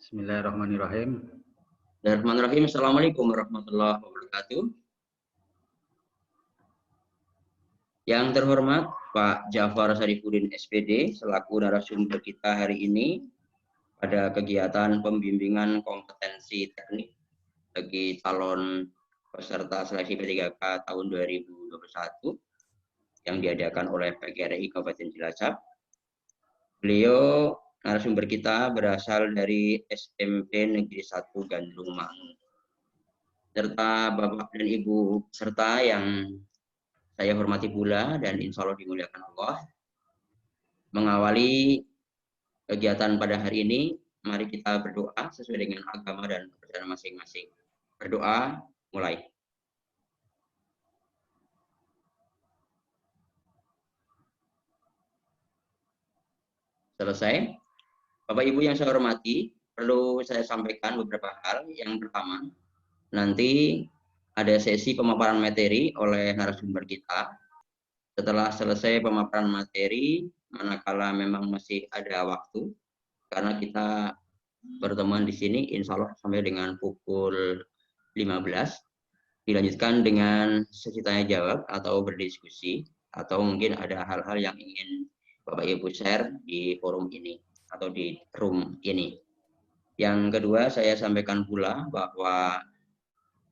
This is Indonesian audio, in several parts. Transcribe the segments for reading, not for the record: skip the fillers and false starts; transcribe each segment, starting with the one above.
Bismillahirrahmanirrahim. Bismillahirrahmanirrahim. Assalamualaikum warahmatullahi wabarakatuh. Yang terhormat Pak Jafar Sarifuddin SPD selaku narasumber kita hari ini pada kegiatan pembimbingan kompetensi teknik bagi calon peserta seleksi P3K tahun 2021 yang diadakan oleh PGRI Kabupaten Cilacap. Beliau narasumber kita berasal dari SMP Negeri 1 Gandrung Mangu. Serta Bapak dan Ibu peserta yang saya hormati pula dan insya Allah dimuliakan Allah. Mengawali kegiatan pada hari ini, mari kita berdoa sesuai dengan agama dan kepercayaan masing-masing. Berdoa, mulai. Selesai. Bapak Ibu yang saya hormati, perlu saya sampaikan beberapa hal. Yang pertama, nanti ada sesi pemaparan materi oleh narasumber kita. Setelah selesai pemaparan materi, manakala memang masih ada waktu, karena kita pertemuan di sini insya Allah sampai dengan pukul 15, dilanjutkan dengan sesi tanya jawab atau berdiskusi, atau mungkin ada hal-hal yang ingin Bapak Ibu share di forum ini atau di room ini. Yang kedua, saya sampaikan pula bahwa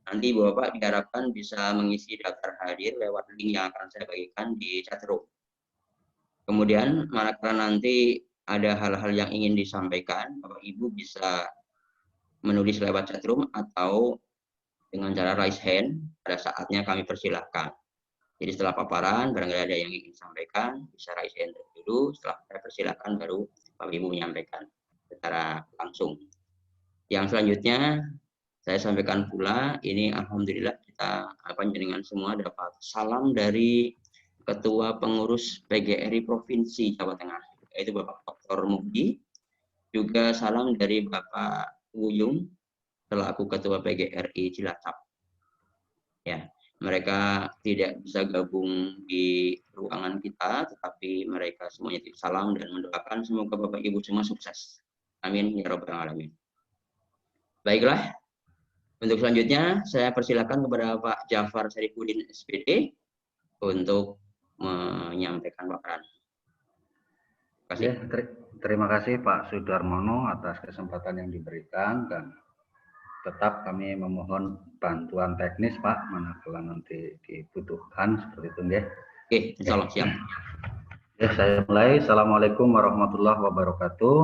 nanti Bapak diharapkan bisa mengisi daftar hadir lewat link yang akan saya bagikan di chat room. Kemudian, manakala nanti ada hal-hal yang ingin disampaikan, Bapak Ibu bisa menulis lewat chat room atau dengan cara raise hand, pada saatnya kami persilahkan. Jadi setelah paparan, barangkali ada yang ingin disampaikan, bisa raise hand dulu, setelah saya persilahkan baru Bapak Ibu menyampaikan secara langsung. Yang selanjutnya, saya sampaikan pula, ini alhamdulillah kita panjenengan semua dapat salam dari Ketua Pengurus PGRI Provinsi Jawa Tengah, yaitu Bapak Dr. Mugdi, juga salam dari Bapak Wuyung selaku Ketua PGRI Cilacap. Ya, mereka tidak bisa gabung di ruangan kita, tetapi mereka semuanya titip salam dan mendoakan semoga Bapak Ibu semua sukses. Amin ya rabbal alamin. Baiklah. Untuk selanjutnya, saya persilakan kepada Pak Jafar Sarifuddin SPD untuk menyampaikan paparan. Ya, terima kasih Pak Sudarmono atas kesempatan yang diberikan, dan tetap kami memohon bantuan teknis Pak manakala nanti dibutuhkan seperti itu ya. Oke, insya Allah siap. Ya, saya mulai. Assalamualaikum warahmatullahi wabarakatuh.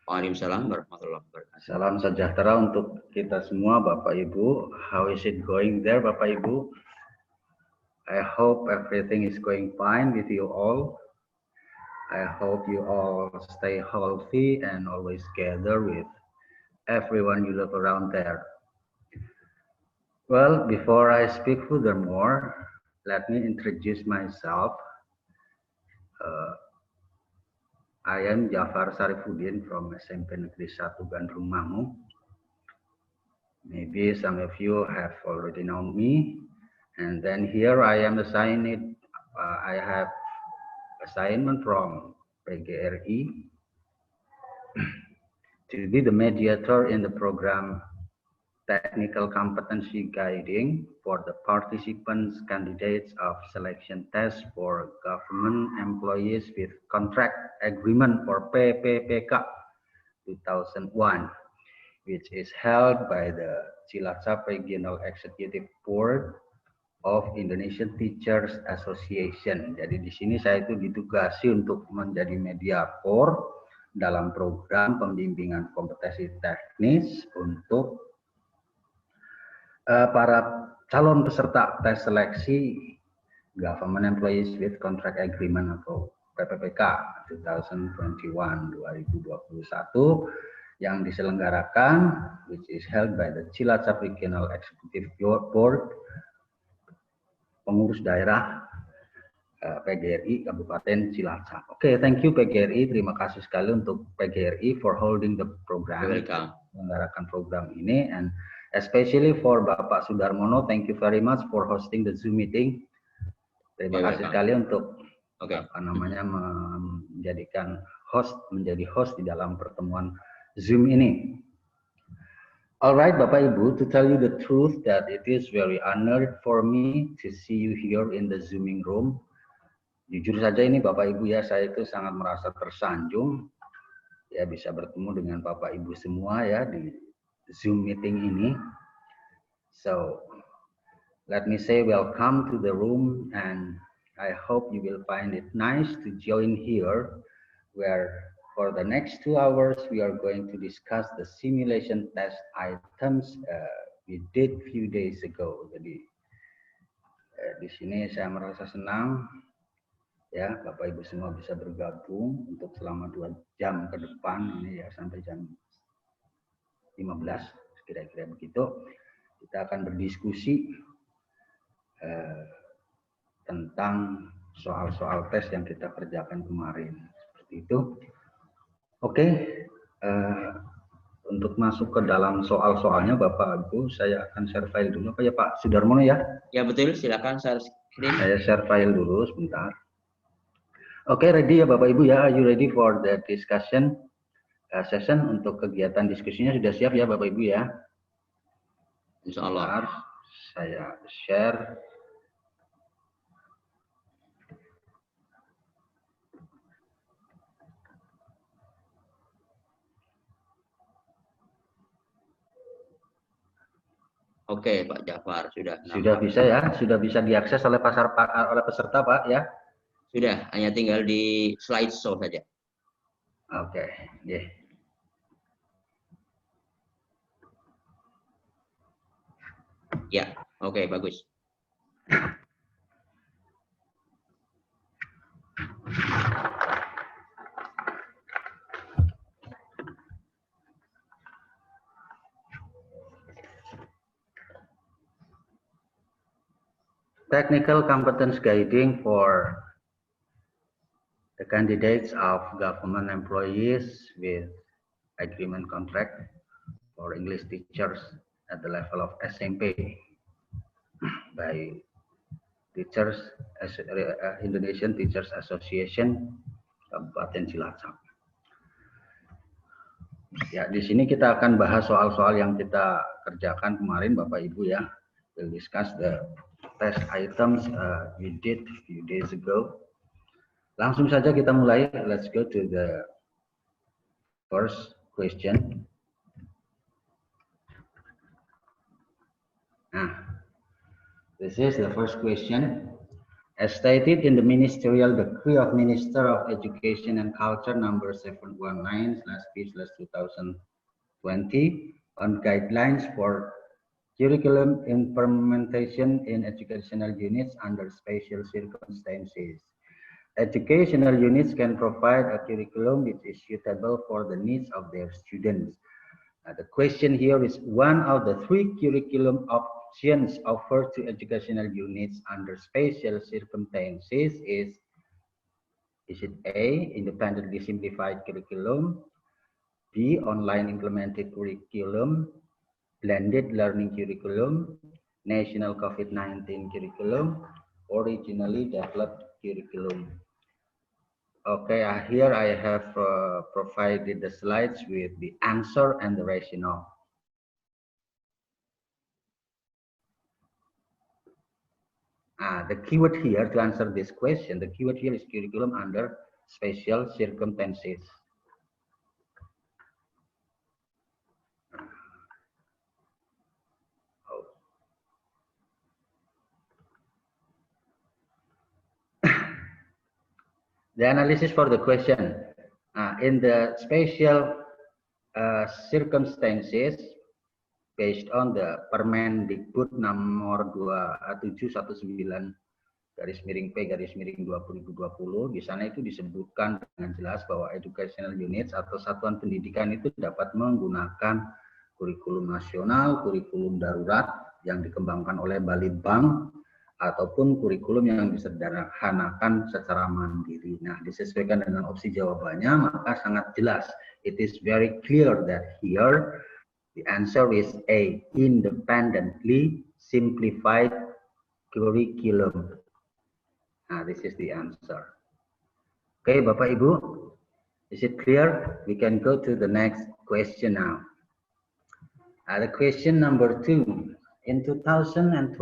Waalaikumsalam warahmatullahi wabarakatuh. Salam sejahtera untuk kita semua Bapak Ibu. How is it going there Bapak Ibu? I hope everything is going fine with you all. I hope you all stay healthy and always gather with everyone you love around there. Well, before I speak furthermore, let me introduce myself. I am Jafar Sarifuddin from SMP Negeri 1 Gandrung Mangu. Maybe some of you have already known me. And then here I am assigned, I have assignment from PGRI to be the mediator in the program Technical Competency Guiding for the participants candidates of selection test for government employees with contract agreement for PPPK 2001, which is held by the Cilacap Regional Executive Board of Indonesian Teachers Association. Jadi di sini saya itu ditugasi untuk menjadi mediator dalam program pembimbingan kompetensi teknis untuk para calon peserta tes seleksi Government Employees with Contract Agreement atau PPPK 2021 yang diselenggarakan, which is held by the Cilacap Regional Executive Board, pengurus daerah PGRI Kabupaten Cilacap. Oke, thank you PGRI, terima kasih sekali untuk PGRI for holding the program, menyelenggarakan program ini, and especially for Bapak Sudarmono, thank you very much for hosting the Zoom meeting. Terima kasih sekali untuk menjadi host di dalam pertemuan Zoom ini. All right, Bapak Ibu, to tell you the truth that it is very honored for me to see you here in the Zooming room. Jujur saja ini Bapak Ibu ya, saya itu sangat merasa tersanjung ya bisa bertemu dengan Bapak Ibu semua ya di Zoom meeting ini. So, let me say welcome to the room and I hope you will find it nice to join here where for the next 2 hours we are going to discuss the simulation test items we did few days ago. Jadi di sini saya merasa senang ya Bapak Ibu semua bisa bergabung untuk selama 2 jam ke depan ini ya sampai jam 15 kira-kira begitu. Kita akan berdiskusi tentang soal-soal tes yang kita kerjakan kemarin seperti itu. Oke, untuk masuk ke dalam soal-soalnya Bapak Ibu, saya akan share file dulu. Apa ya Pak Sudarmono ya? Ya betul, silakan share screen. Saya share file dulu sebentar. Oke, ready ya Bapak Ibu ya? Are you ready for the discussion session? Untuk kegiatan diskusinya sudah siap ya Bapak Ibu ya? Insya Allah. Saya share. Oke, Pak Jafar sudah. Sudah bisa ya, sudah bisa diakses oleh peserta Pak ya? Sudah, hanya tinggal di slideshow saja. Oke, yeah. Ya, oke, bagus. Technical competence guiding for the candidates of government employees with agreement contract for English teachers at the level of SMP by Teachers Indonesian Teachers Association Kabupaten Cilacap. Ya, di sini kita akan bahas soal-soal yang kita kerjakan kemarin Bapak Ibu ya. We'll discuss the test items we did a few days ago. Langsung saja kita mulai. Let's go to the first question. Nah, this is the first question. As stated in the Ministerial Decree of Minister of Education and Culture number 719/P/2020 on guidelines for curriculum implementation in educational units under special circumstances. Educational units can provide a curriculum which is suitable for the needs of their students. The question here is one of the 3 curriculum options offered to educational units under special circumstances is it A, independently simplified curriculum, B, online implemented curriculum, blended learning curriculum, national COVID-19 curriculum, originally developed curriculum. Okay, here I have provided the slides with the answer and the rationale. The keyword here to answer this question, the keyword here is curriculum under special circumstances. The analysis for the question. In the special circumstances, based on the Permendikbud nomor 2719/P/2020, di sana itu disebutkan dengan jelas bahwa educational units atau satuan pendidikan itu dapat menggunakan kurikulum nasional, kurikulum darurat yang dikembangkan oleh Balitbank, ataupun kurikulum yang disederhanakan secara mandiri. Nah, disesuaikan dengan opsi jawabannya, maka sangat jelas. It is very clear that here the answer is A, independently simplified curriculum. Nah, this is the answer. Okay, Bapak Ibu, is it clear? We can go to the next question now. The question number 2. In 2021,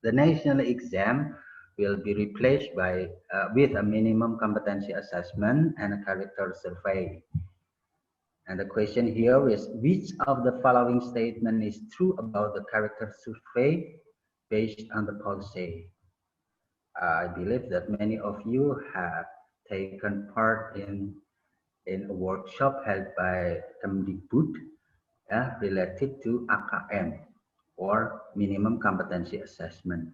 the national exam will be replaced by with a minimum competency assessment and a character survey. And the question here is, which of the following statement is true about the character survey based on the policy? I believe that many of you have taken part in a workshop held by Kemdikbud related to AKM or minimum competency assessment.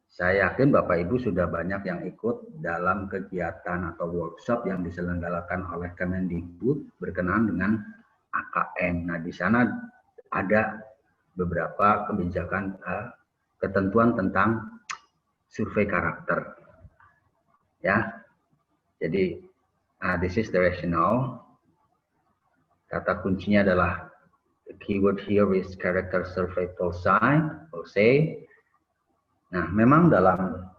Saya yakin Bapak Ibu sudah banyak yang ikut dalam kegiatan atau workshop yang diselenggarakan oleh Kemendikbud berkenaan dengan AKM. Nah, di sana ada beberapa kebijakan ketentuan tentang survei karakter. Ya. Jadi this is the rationale. Kata kuncinya adalah the keyword here is character survey policy. Nah, memang dalam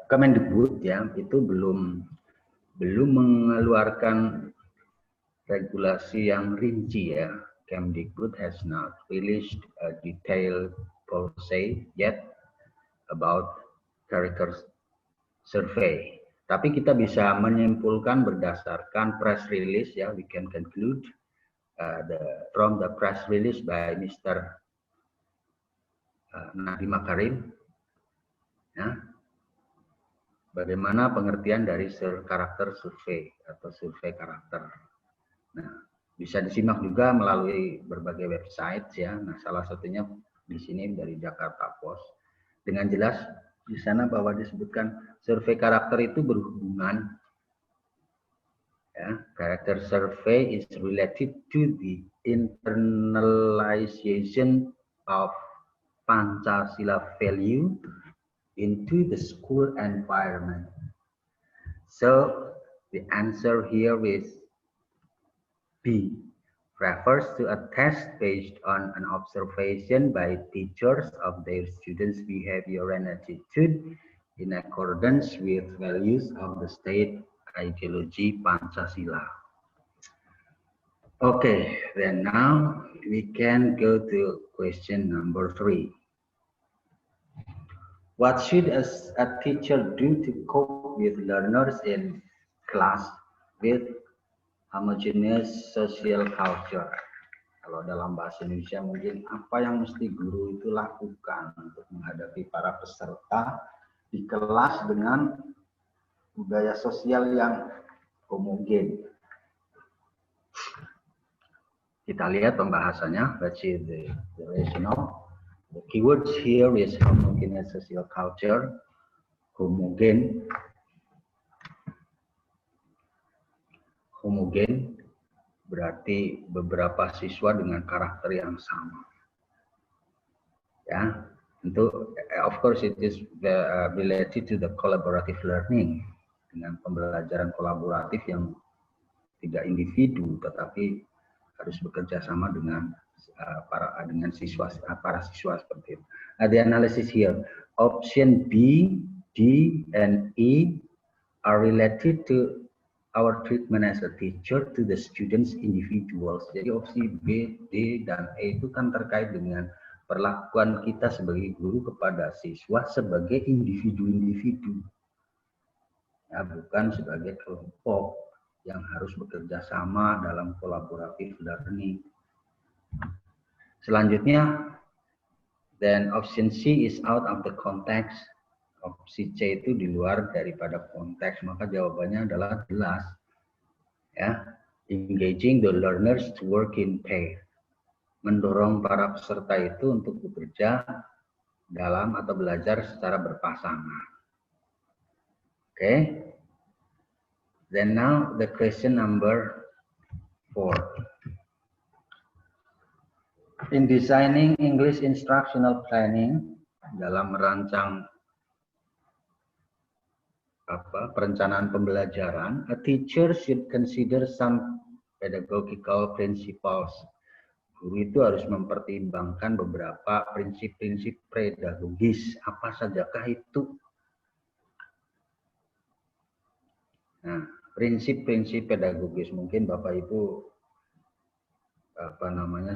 Kemendikbud ya itu belum mengeluarkan regulasi yang rinci ya. Kemdikbud has not released a detailed policy yet about character survey. Tapi kita bisa menyimpulkan berdasarkan press release ya. We can conclude from the press release by Mr. Nadiem Makarim, ya, bagaimana pengertian dari karakter survei atau survei karakter. Nah, bisa disimak juga melalui berbagai website ya. Nah, salah satunya di sini dari Jakarta Post. Dengan jelas di sana bahwa disebutkan survei karakter itu berhubungan ya, character survey is related to the internalization of Pancasila value into the school environment. So the answer here is B, refers to a test based on an observation by teachers of their students' behavior and attitude in accordance with values of the state ideology Pancasila. Okay, then now we can go to question number 3. What should a teacher do to cope with learners in class with homogeneous social culture? Kalau dalam bahasa Indonesia mungkin apa yang mesti guru itu lakukan untuk menghadapi para peserta di kelas dengan budaya sosial yang homogen. Kita lihat pembahasannya. Let's see the rationale. The keywords here is homogeneous social culture. Homogen. Homogen berarti beberapa siswa dengan karakter yang sama. Ya, tentu of course it is related to the collaborative learning, dengan pembelajaran kolaboratif yang tidak individu tetapi harus bekerja sama dengan para siswa seperti itu. The analysis here, option B, D, and E are related to our treatment as a teacher to the students individuals. Jadi opsi B, D, dan E itu kan terkait dengan perlakuan kita sebagai guru kepada siswa sebagai individu-individu, ya, bukan sebagai kelompok yang harus bekerja sama dalam collaborative learning. Selanjutnya, then option C is out of the context. Opsi C itu di luar daripada konteks, maka jawabannya adalah jelas. Ya, engaging the learners to work in pair. Mendorong para peserta itu untuk bekerja dalam atau belajar secara berpasangan. Okay. Then now the question number 4. In designing English instructional planning, dalam merancang perencanaan pembelajaran, a teacher should consider some pedagogical principles. Guru itu harus mempertimbangkan beberapa prinsip-prinsip pedagogis. Apa sajakah itu? Nah, prinsip-prinsip pedagogis mungkin Bapak Ibu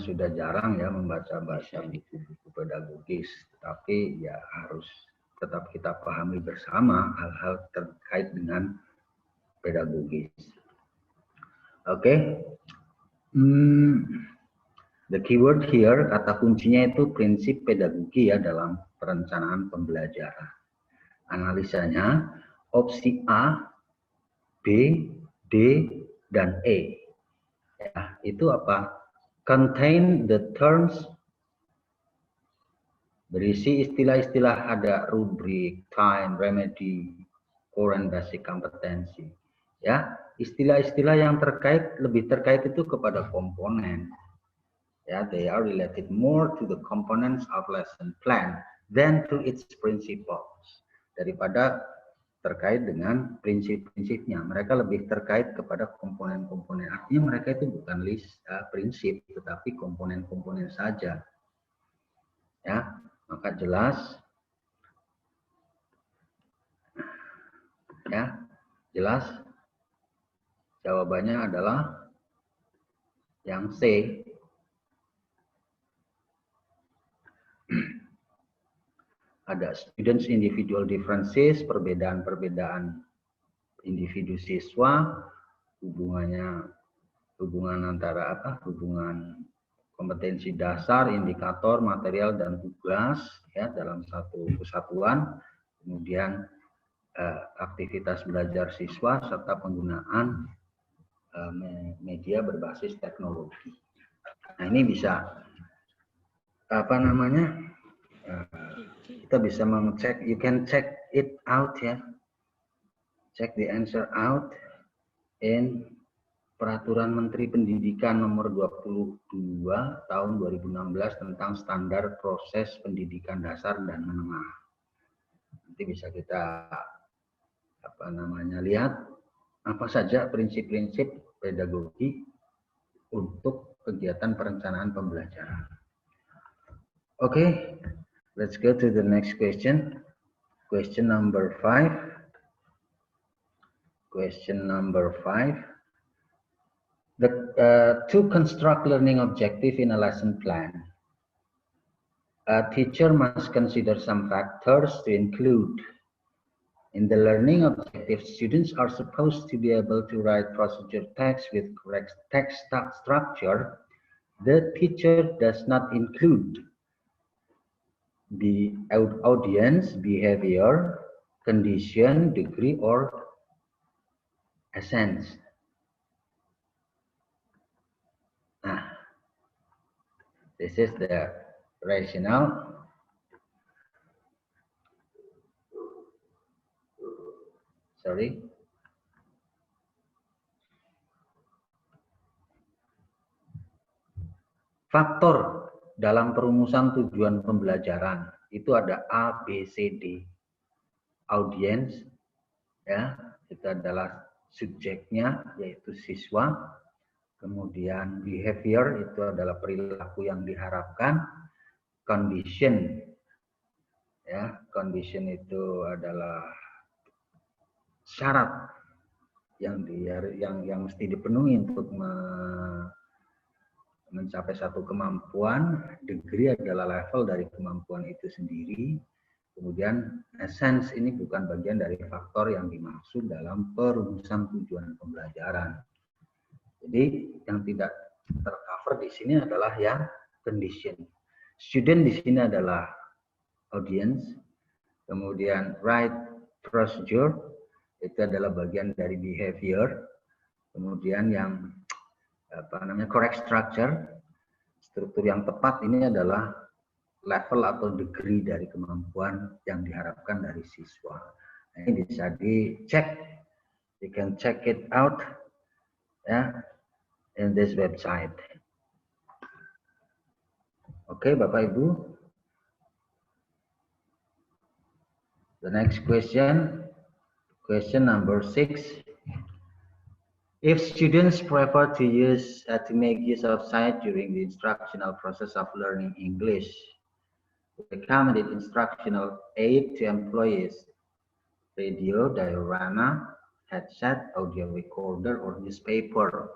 sudah jarang ya membaca-baca buku-buku pedagogis, tapi ya harus tetap kita pahami bersama hal-hal terkait dengan pedagogis. Oke. The keyword here, kata kuncinya itu prinsip pedagogi ya dalam perencanaan pembelajaran. Analisanya opsi A, B, D, dan E. Ya, itu apa? Contain the terms, berisi istilah-istilah, ada rubrik, time, remedy, core and basic competency. Ya, istilah-istilah yang lebih terkait itu kepada komponen. Ya, they are related more to the components of lesson plan than to its principles. Daripada terkait dengan prinsip-prinsipnya, mereka lebih terkait kepada komponen-komponen. Artinya mereka itu bukan list prinsip, tetapi komponen-komponen saja. Ya, maka jelas. Ya, jelas. Jawabannya adalah yang C. Ada students individual differences, perbedaan-perbedaan individu siswa, hubungan antara hubungan kompetensi dasar, indikator, material, dan tugas ya dalam satu kesatuan, kemudian aktivitas belajar siswa serta penggunaan media berbasis teknologi. Nah, ini bisa kita bisa mengecek, you can check it out ya. Check the answer out in Peraturan Menteri Pendidikan nomor 22 tahun 2016 tentang standar proses pendidikan dasar dan menengah. Nanti bisa kita lihat apa saja prinsip-prinsip pedagogi untuk kegiatan perencanaan pembelajaran. Okay, let's go to the next question. Question number 5. Question number 5. To construct learning objective in a lesson plan, a teacher must consider some factors to include. In the learning objective, students are supposed to be able to write procedure text with correct text structure. The teacher does not include the audience, behavior, condition, degree, or essence. This is the rationale. Sorry. Faktor dalam perumusan tujuan pembelajaran itu ada A, B, C, D. Audience, ya, itu adalah subjeknya, yaitu siswa. Kemudian behavior itu adalah perilaku yang diharapkan. Condition, ya, condition itu adalah syarat yang mesti dipenuhi untuk mencapai satu kemampuan. Degree adalah level dari kemampuan itu sendiri. Kemudian essence ini bukan bagian dari faktor yang dimaksud dalam perumusan tujuan pembelajaran. Jadi yang tidak tercover di sini adalah yang condition. Student di sini adalah audience. Kemudian right procedure itu adalah bagian dari behavior. Kemudian yang correct structure, struktur yang tepat ini adalah level atau degree dari kemampuan yang diharapkan dari siswa. Nah, ini bisa dicek, you can check it out ya in this website. Oke, Bapak Ibu. The next question, question number 6. If students prefer to make use of sight during the instructional process of learning English, recommended instructional aid to employees: radio, diorama, headset, audio recorder, or newspaper.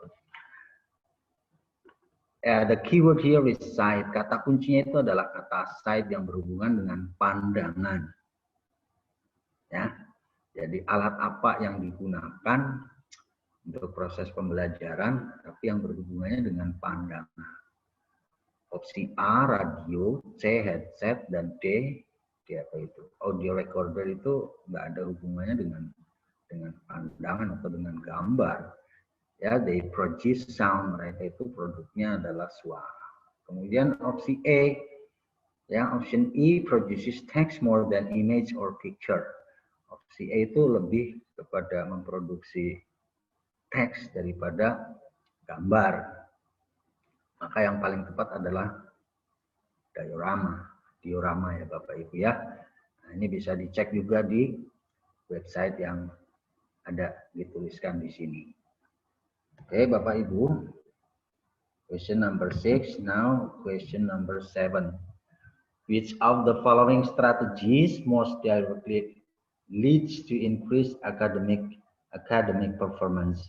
The keyword here is sight. Kata kuncinya itu adalah kata sight yang berhubungan dengan pandangan. Ya, jadi alat apa yang digunakan untuk proses pembelajaran, tapi yang berhubungannya dengan pandangan. Opsi A radio, C headset, dan D apa itu? Audio recorder itu nggak ada hubungannya dengan pandangan atau dengan gambar. Ya, they produce sound, mereka itu produknya adalah suara. Kemudian opsi E, ya, option E produces text more than image or picture. Opsi E itu lebih kepada memproduksi teks daripada gambar. Maka yang paling tepat adalah diorama ya Bapak Ibu ya. Nah, ini bisa dicek juga di website yang ada dituliskan di sini. Oke, Bapak Ibu. Question number 6. Now, question number 7. Which of the following strategies most directly leads to increased academic performance?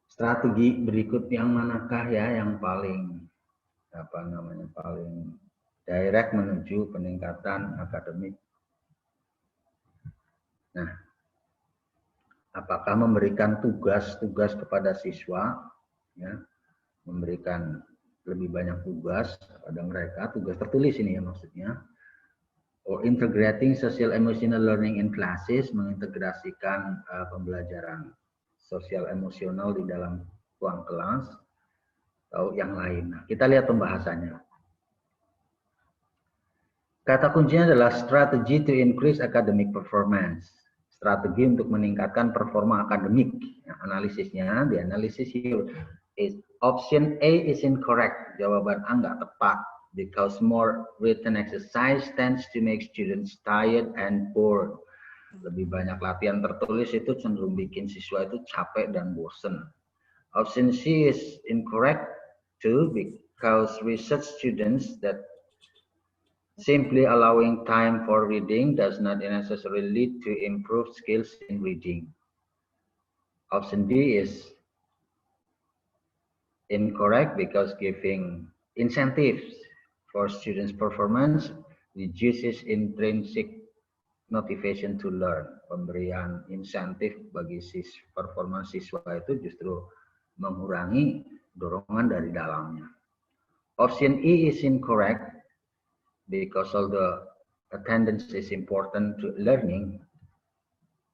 Strategi berikut yang manakah ya yang paling paling direct menuju peningkatan akademik? Nah, apakah memberikan tugas-tugas kepada siswa, ya, memberikan lebih banyak tugas kepada mereka, tugas tertulis ini ya maksudnya, or integrating social emotional learning in classes, mengintegrasikan pembelajaran sosial emosional di dalam ruang kelas, atau yang lain. Nah, kita lihat pembahasannya. Kata kuncinya adalah strategy to increase academic performance. Strategi untuk meningkatkan performa akademik. Nah, analisisnya, di analisis here is option A is incorrect. Jawaban A nggak tepat. Because more written exercise tends to make students tired and bored. Lebih banyak latihan tertulis itu cenderung bikin siswa itu capek dan bosen. Option C is incorrect too, because research students that simply allowing time for reading does not necessarily lead to improved skills in reading. Option D is incorrect because giving incentives for students' performance reduces intrinsic motivation to learn. Pemberian insentif bagi performa siswa itu justru mengurangi dorongan dari dalamnya. Option E is incorrect because although attendance is important to learning,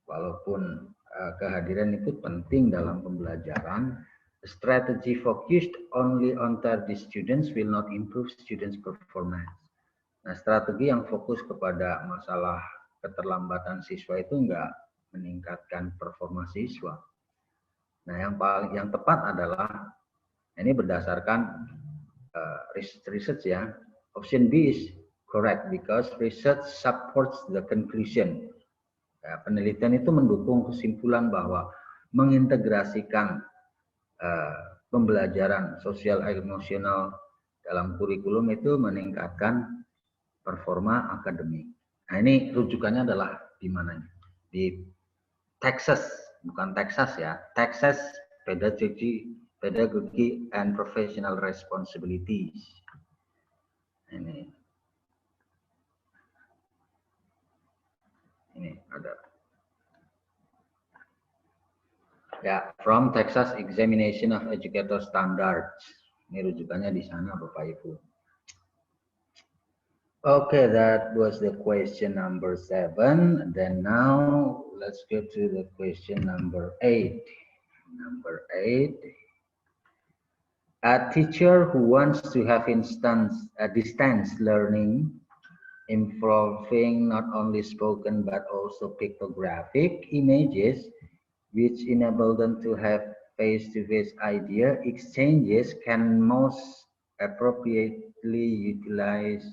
walaupun kehadiran itu penting dalam pembelajaran, strategy focused only on tardy students will not improve students' performance. Nah, strategi yang fokus kepada masalah keterlambatan siswa itu enggak meningkatkan performa siswa. Nah, yang tepat adalah ini berdasarkan research ya. Option B is correct because research supports the conclusion. Ya, penelitian itu mendukung kesimpulan bahwa mengintegrasikan pembelajaran sosial emosional dalam kurikulum itu meningkatkan performa akademik. Nah, ini rujukannya adalah di mana? Di Texas, bukan Texas ya. Texas Pedagogy and Professional Responsibilities. Ini ada. Ya, from Texas Examination of Educator Standards. Ini rujukannya di sana, Bapak Ibu. Okay, that was the question number 7. Then now let's go to the question number 8. Number 8. A teacher who wants to have distance learning involving not only spoken but also pictographic images, which enable them to have face-to-face idea exchanges, can most appropriately utilize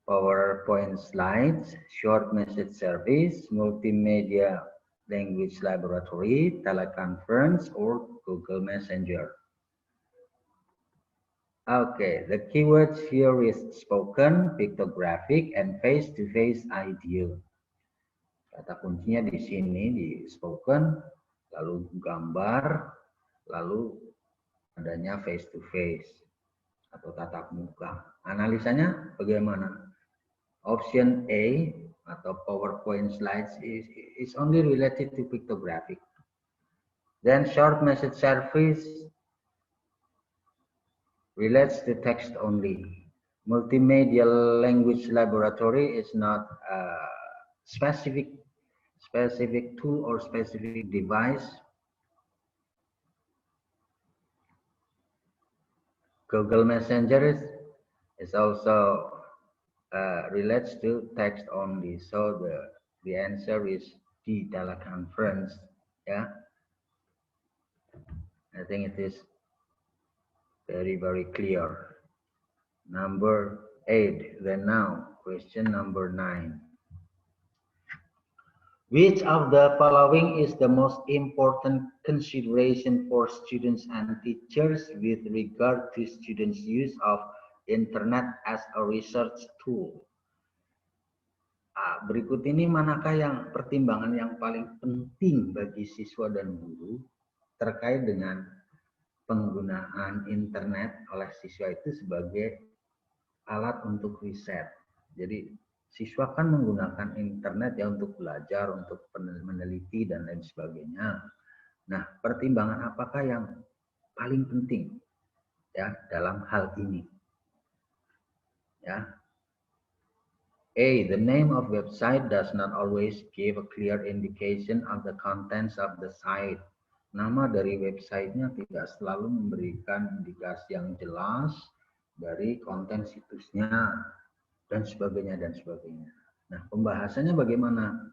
PowerPoint slides, short message service, multimedia language laboratory, teleconference, or Google Messenger. Okay, the keywords here is spoken, pictographic, and face-to-face idea. Kata kuncinya di sini di spoken, lalu gambar, lalu adanya face to face atau tatap muka. Analisanya bagaimana? Option A atau PowerPoint slides is only related to pictographic. Then short message service relates to text only. Multimedia language laboratory is not a specific tool or specific device. Google Messenger is also relates to text only. So the answer is D, teleconference. Yeah, I think it is very clear. Number 8. Then now question number 9. Which of the following is the most important consideration for students and teachers with regard to students' use of internet as a research tool? Berikut ini manakah yang pertimbangan yang paling penting bagi siswa dan guru terkait dengan penggunaan internet oleh siswa itu sebagai alat untuk riset. Jadi siswa kan menggunakan internet ya untuk belajar, untuk meneliti dan lain sebagainya. Nah, pertimbangan apakah yang paling penting ya dalam hal ini? Ya. A. The name of website does not always give a clear indication of the contents of the site. Nama dari websitenya tidak selalu memberikan indikasi yang jelas dari konten situsnya dan sebagainya dan sebagainya. Nah, pembahasannya bagaimana?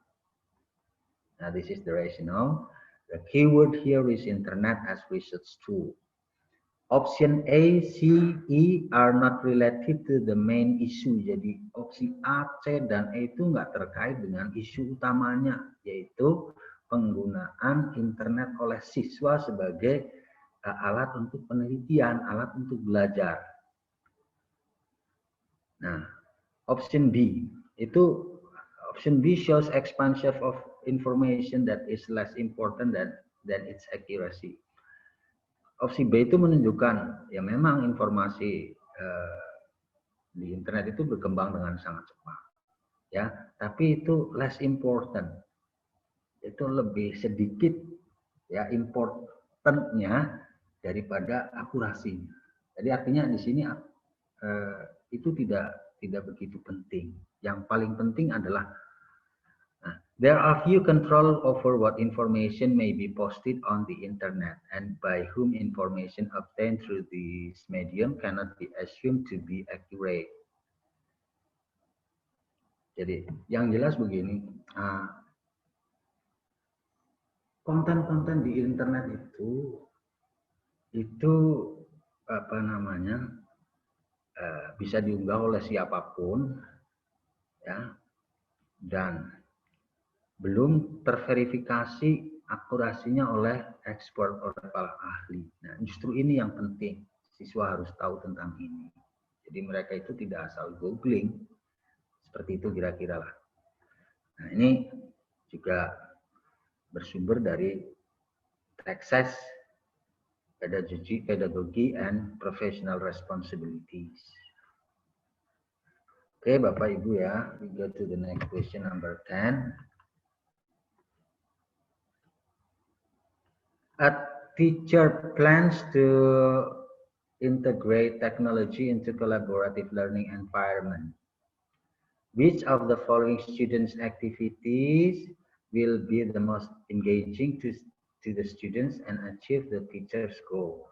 Nah, this is the rationale. The keyword here is internet as research tool. Option A, C, E are not related to the main issue. Jadi opsi A, C, dan E itu nggak terkait dengan isu utamanya, yaitu penggunaan internet oleh siswa sebagai alat untuk penelitian, alat untuk belajar. Nah, option B itu option B shows expansion of information that is less important than its accuracy. Opsi B itu menunjukkan ya memang informasi di internet itu berkembang dengan sangat cepat, ya. Tapi itu less important, itu lebih sedikit ya importantnya daripada akurasinya. Jadi artinya di sini itu tidak begitu penting. Yang paling penting adalah there are few control over what information may be posted on the internet, and by whom information obtained through this medium cannot be assumed to be accurate. Jadi, yang jelas begini, konten-konten di internet itu apa namanya bisa diunggah oleh siapapun, ya, dan belum terverifikasi akurasinya oleh expert oleh para ahli. Nah, justru ini yang penting. Siswa harus tahu tentang ini. Jadi mereka itu tidak asal googling. Seperti itu kira-kira lah. Nah, ini juga bersumber dari Texas Pedagogy and Professional Responsibilities. Oke, Bapak Ibu ya. We go to the next question number 10. A teacher plans to integrate technology into collaborative learning environment. Which of the following students' activities will be the most engaging to the students and achieve the teacher's goal?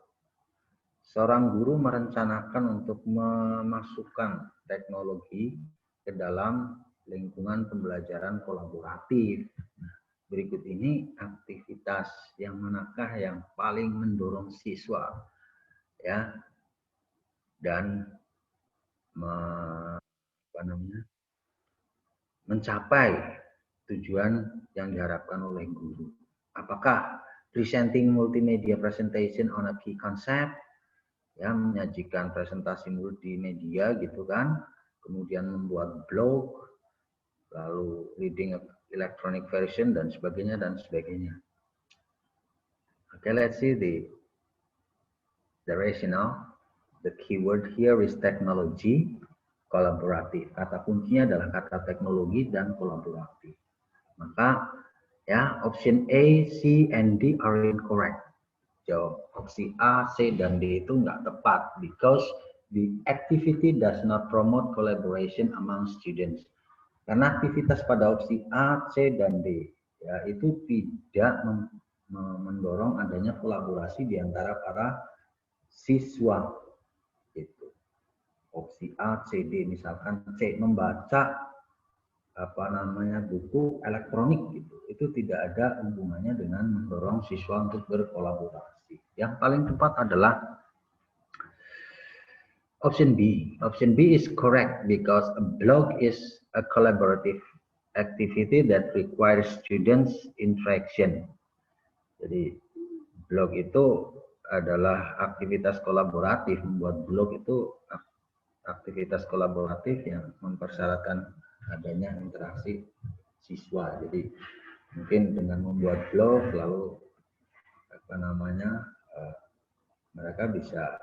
Seorang guru merencanakan untuk memasukkan teknologi ke dalam lingkungan pembelajaran kolaboratif. Berikut ini aktivitas yang manakah yang paling mendorong siswa ya dan mencapai tujuan yang diharapkan oleh guru. Apakah presenting multimedia presentation on a key concept, ya, menyajikan presentasi multimedia gitu kan, kemudian membuat blog, lalu reading electronic version dan sebagainya dan sebagainya. Okay, let's see the The rationale, the keyword here is technology, kolaboratif. Kata kuncinya adalah kata teknologi dan kolaboratif. Maka ya, option A, C, and D are incorrect. Jawab opsi A, C, dan D itu nggak tepat because the activity does not promote collaboration among students. Karena aktivitas pada opsi A, C, dan D ya itu tidak mendorong adanya kolaborasi di antara para siswa. Itu opsi A, C, D. Misalkan C membaca buku elektronik gitu, itu tidak ada hubungannya dengan mendorong siswa untuk berkolaborasi. Yang paling tepat adalah option B. Option B is correct because a blog is a collaborative activity that requires students interaction. Jadi blog itu adalah aktivitas kolaboratif. Membuat blog itu aktivitas kolaboratif yang mempersyaratkan adanya interaksi siswa. Jadi mungkin dengan membuat blog lalu mereka bisa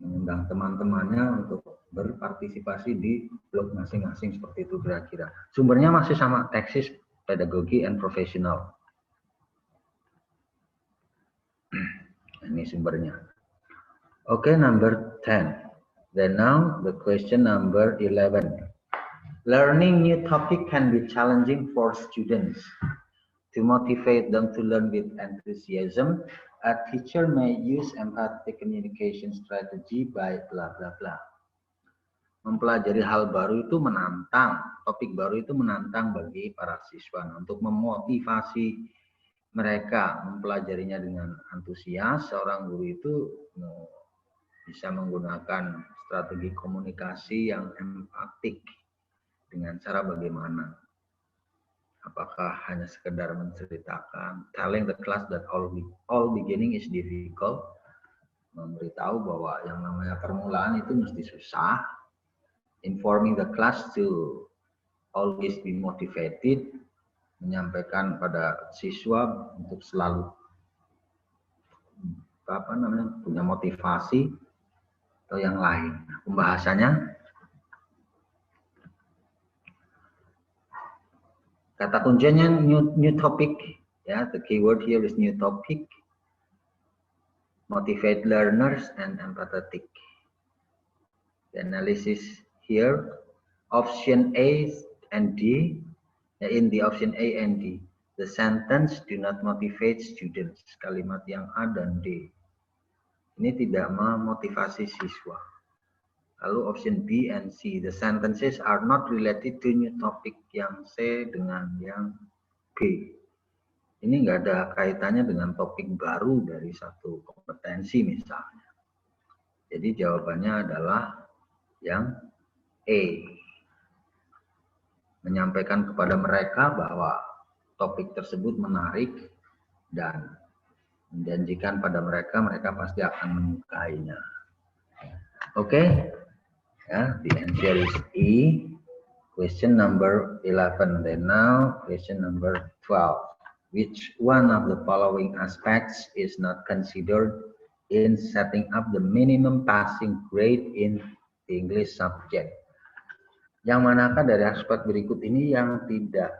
mengundang teman-temannya untuk berpartisipasi di blog masing-masing, seperti itu kira-kira. Sumbernya masih sama, Texas Pedagogy and Professional. Ini sumbernya. Okay, number 10. Then now the question number 11. Learning new topic can be challenging for students. To motivate them to learn with enthusiasm, a teacher may use empathic communication strategy by blah blah blah. Mempelajari hal baru itu menantang, topik baru itu menantang bagi para siswa. Untuk memotivasi mereka mempelajarinya dengan antusias, seorang guru itu bisa menggunakan strategi komunikasi yang empatik. Dengan cara bagaimana? Apakah hanya sekedar menceritakan, telling the class that all beginning is difficult, memberitahu bahwa yang namanya permulaan itu mesti susah, informing the class to always be motivated, menyampaikan pada siswa untuk selalu punya motivasi, atau yang lain. Pembahasannya, kata kuncinya new topic, ya, the keyword here is new topic, motivate learners and empathetic. The analysis here, option A and D. In the option A and D, the sentence do not motivate students. Kalimat yang A dan D ini tidak memotivasi siswa. Lalu option B and C, the sentences are not related to new topic. Yang C dengan yang B ini nggak ada kaitannya dengan topik baru dari satu kompetensi misalnya. Jadi jawabannya adalah yang A. Menyampaikan kepada mereka bahwa topik tersebut menarik dan menjanjikan pada mereka, mereka pasti akan menyukainya. Okay? Yeah, the answer is E. Question number 11. Then now, question number 12. Which one of the following aspects is not considered in setting up the minimum passing grade in the English subject? Yang manakah dari aspek berikut ini yang tidak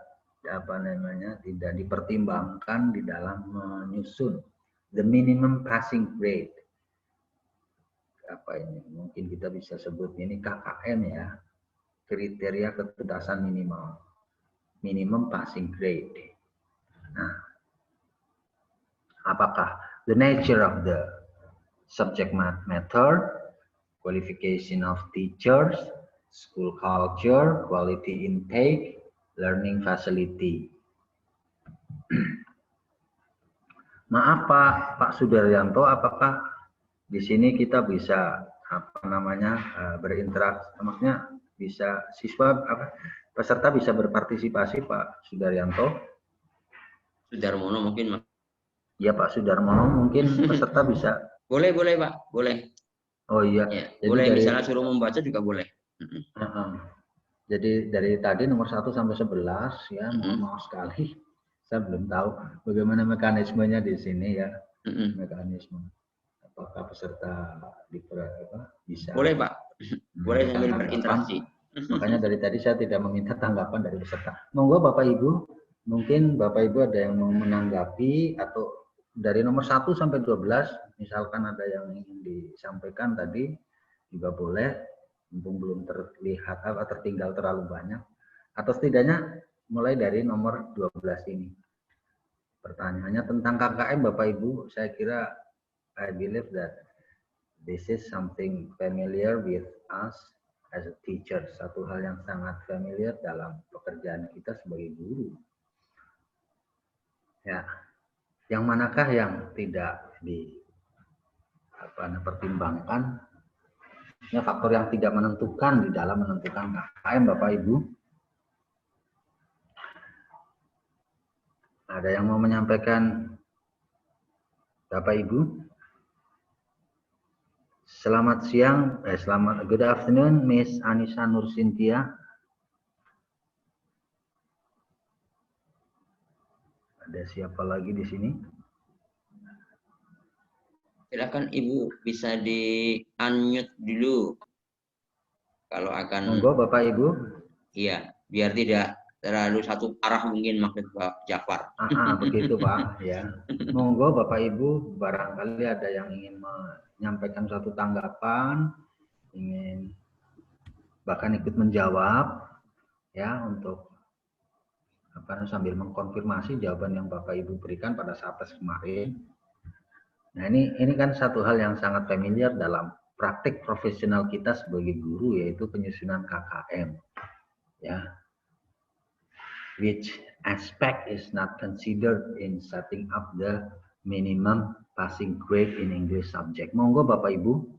tidak dipertimbangkan di dalam menyusun the minimum passing grade? Apa ini? Mungkin kita bisa sebut ini KKM ya, kriteria kecerdasan minimal, minimum passing grade. Nah, apakah the nature of the subject matter, qualification of teachers, school culture, quality intake, learning facility? Maaf Pak Sudaryanto, apakah di sini kita bisa berinteraksi, maksudnya bisa peserta bisa berpartisipasi Pak Sudaryanto? Sudarmono mungkin. Ya Pak Sudarmono, mungkin peserta bisa. Boleh Pak, boleh. Oh iya. Ya, boleh, misalnya suruh membaca juga boleh. Jadi dari tadi nomor 1 sampai 11 ya, mohon maaf sekali. Saya belum tahu bagaimana mekanismenya di sini ya. Mekanisme. apakah peserta bisa? Boleh Pak, boleh sambil berinteraksi. Makanya dari tadi saya tidak meminta tanggapan dari peserta. Monggo Bapak Ibu, mungkin Bapak Ibu ada yang mau menanggapi atau dari nomor 1 sampai 12, misalkan ada yang ingin disampaikan tadi juga boleh, mumpung belum terlihat atau tertinggal terlalu banyak, atau setidaknya mulai dari nomor 12 ini. Pertanyaannya tentang KKM Bapak Ibu, saya kira I believe that this is something familiar with us as a teacher, satu hal yang sangat familiar dalam pekerjaan kita sebagai guru. Ya, yang manakah yang tidak dipertimbangkan? Ini faktor yang tidak menentukan di dalam menentukan KKM, Bapak Ibu. Ada yang mau menyampaikan, Bapak Ibu? Selamat siang, good afternoon, Miss Anissa Nur Cynthia. Ada siapa lagi di sini? Silakan Ibu, bisa di-unmute dulu. Kalau akan. Monggo Bapak Ibu. Iya, biar tidak terlalu satu arah mungkin maksud Pak Jafar. Begitu Pak, ya. Monggo Bapak Ibu, barangkali ada yang ingin menyampaikan satu tanggapan, ingin bahkan ikut menjawab, ya, untuk sambil mengkonfirmasi jawaban yang Bapak Ibu berikan pada saat tes kemarin. Nah, ini kan satu hal yang sangat familiar dalam praktik profesional kita sebagai guru, yaitu penyusunan KKM. Ya. Which aspect is not considered in setting up the minimum passing grade in English subject. Monggo Bapak Ibu.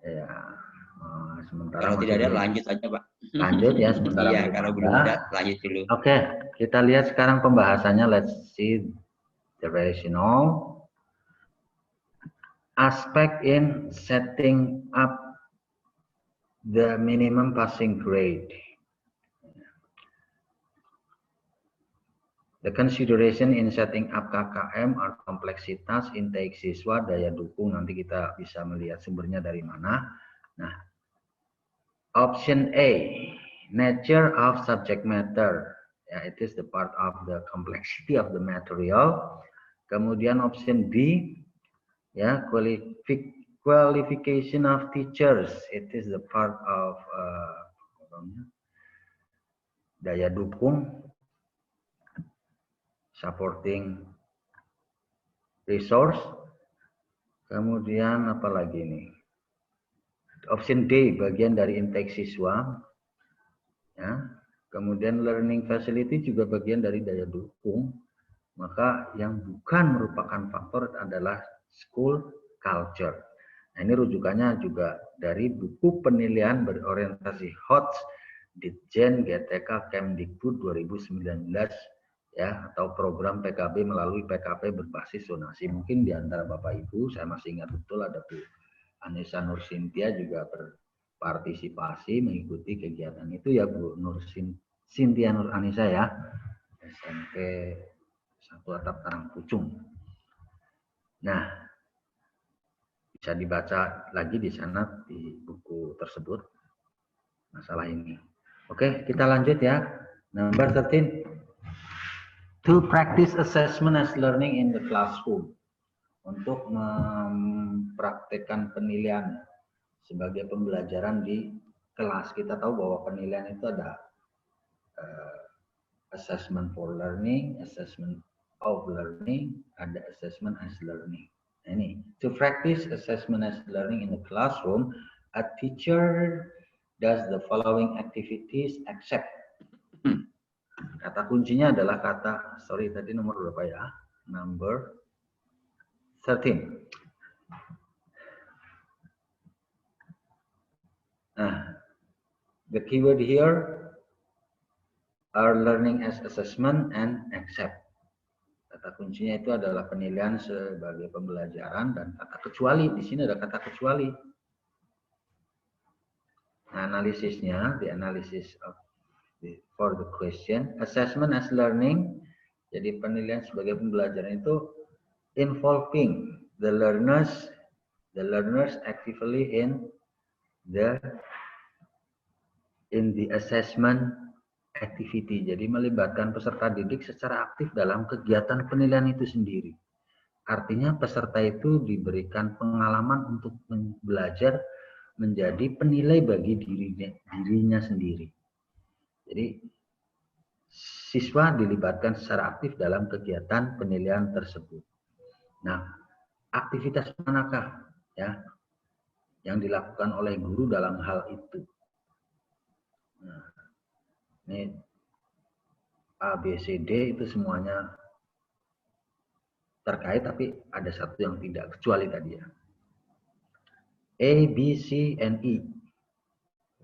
Ya, sementara kalau tidak ada lanjut aja Pak. Lanjut ya sementara. Iya, kalau belum ada lanjut dulu. Oke, kita lihat sekarang pembahasannya. Let's see the rationale. Aspect in setting up the minimum passing grade. The consideration in setting up KKM are kompleksitas, intake siswa, daya dukung. Nanti kita bisa melihat sumbernya dari mana. Nah, option A, nature of subject matter. Ya, it is the part of the complexity of the material. Kemudian option B, ya, qualification of teachers. It is the part of daya dukung, supporting resource. Kemudian apa lagi nih? Option D, bagian dari intake siswa. Ya. Kemudian learning facility juga bagian dari daya dukung. Maka yang bukan merupakan faktor adalah school culture. Nah, ini rujukannya juga dari buku penilaian berorientasi HOTS Ditjen GTK Kemdikbud 2019, ya, atau program PKB melalui PKP berbasis zonasi. Mungkin di antara Bapak Ibu, saya masih ingat betul ada Bu Anissa Nur Cynthia juga berpartisipasi mengikuti kegiatan itu, ya Bu Cynthia Nur Anissa, ya, SMP 1 Atap Karangpucung. Nah, bisa dibaca lagi di sana di buku tersebut masalah ini. Oke, kita lanjut ya. Number 13. To practice assessment as learning in the classroom. Untuk mempraktekkan penilaian sebagai pembelajaran di kelas. Kita tahu bahwa penilaian itu ada assessment for learning, assessment of learning, ada assessment as learning. Nah, ini, to practice assessment as learning in the classroom, a teacher does the following activities except. Kata kuncinya adalah kata, sorry tadi nomor berapa ya? Number 13. Nah, the keyword here are learning as assessment and accept. Kata kuncinya itu adalah penilaian sebagai pembelajaran dan kata kecuali. Di sini ada kata kecuali. Nah, analisisnya, the analysis of the for the question. Assessment as learning, jadi penilaian sebagai pembelajaran itu involving the learners actively in the assessment activity. Jadi melibatkan peserta didik secara aktif dalam kegiatan penilaian itu sendiri. Artinya peserta itu diberikan pengalaman untuk belajar menjadi penilai bagi dirinya sendiri. Jadi siswa dilibatkan secara aktif dalam kegiatan penilaian tersebut. Nah, aktivitas manakah ya yang dilakukan oleh guru dalam hal itu? Nah, ini A, B, C, D itu semuanya terkait, tapi ada satu yang tidak, kecuali tadi ya. A, B, C, and E.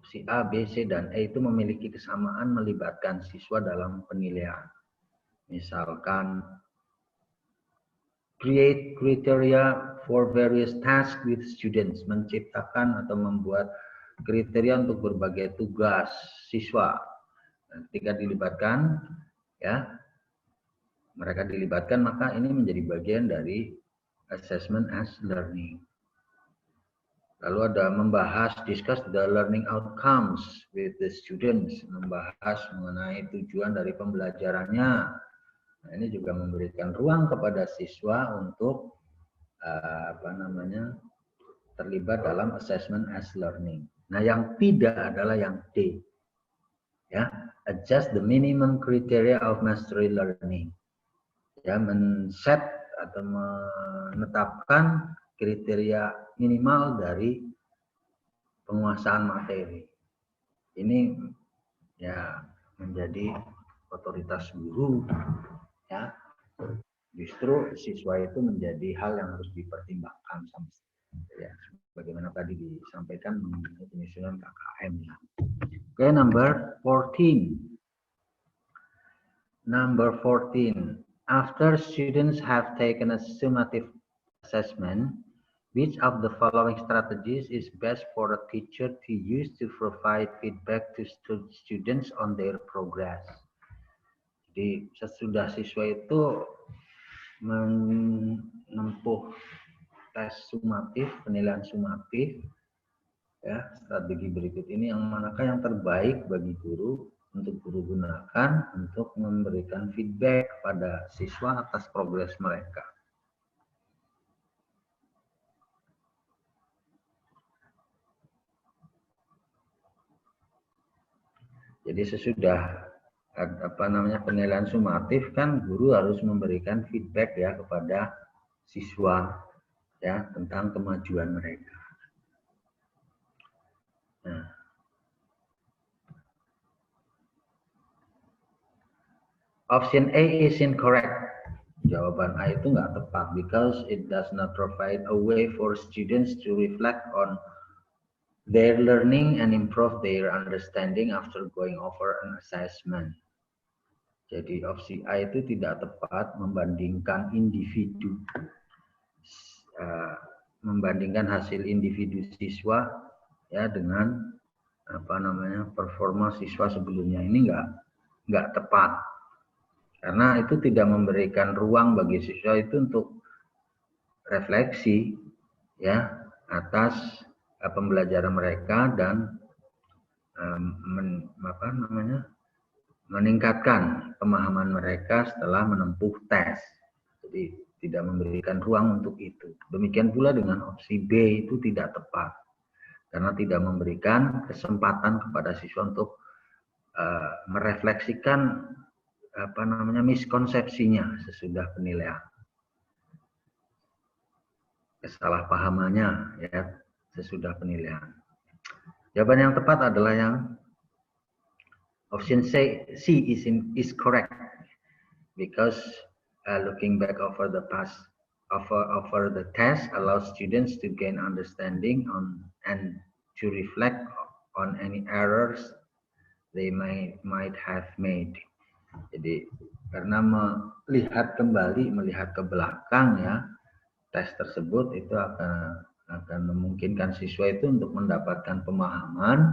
Si A, B, C, dan E itu memiliki kesamaan melibatkan siswa dalam penilaian. Misalkan, create criteria for various tasks with students, menciptakan atau membuat kriteria untuk berbagai tugas siswa. Ketika dilibatkan, ya, mereka dilibatkan, maka ini menjadi bagian dari assessment as learning. Lalu ada membahas, discuss the learning outcomes with the students, membahas mengenai tujuan dari pembelajarannya. Nah, ini juga memberikan ruang kepada siswa untuk terlibat dalam assessment as learning. Nah, yang tidak adalah yang D, ya, adjust the minimum criteria of mastery learning. Ya, men-set atau menetapkan kriteria minimal dari penguasaan materi. Ini ya menjadi otoritas guru, ya. Justru siswa itu menjadi hal yang harus dipertimbangkan sama, ya, bagaimana tadi disampaikan mengenai penyusunan KKM. Ya. Oke, number 14. Number 14. After students have taken a summative assessment, which of the following strategies is best for a teacher to use to provide feedback to students on their progress? Jadi sesudah siswa itu menempuh tes sumatif, penilaian sumatif, ya, strategi berikut ini yang manakah yang terbaik bagi guru untuk guru gunakan untuk memberikan feedback pada siswa atas progres mereka. Jadi sesudah penilaian sumatif kan guru harus memberikan feedback ya kepada siswa ya tentang kemajuan mereka. Nah, option A is incorrect. Jawaban A itu nggak tepat because it does not provide a way for students to reflect on their learning and improve their understanding after going over an assessment. Jadi opsi A itu tidak tepat membandingkan individu, membandingkan hasil individu siswa ya dengan performa siswa sebelumnya. Ini nggak tepat. Karena itu tidak memberikan ruang bagi siswa itu untuk refleksi ya atas pembelajaran mereka dan meningkatkan pemahaman mereka setelah menempuh tes. Jadi tidak memberikan ruang untuk itu. Demikian pula dengan opsi B itu tidak tepat karena tidak memberikan kesempatan kepada siswa untuk merefleksikan miskonsepsinya sesudah penilaian, kesalahpahamannya ya sesudah penilaian. Jawaban yang tepat adalah yang option C is correct because looking back over the past over the test allows students to gain understanding on and to reflect on any errors they might have made. Jadi karena melihat ke belakang ya tes tersebut itu akan memungkinkan siswa itu untuk mendapatkan pemahaman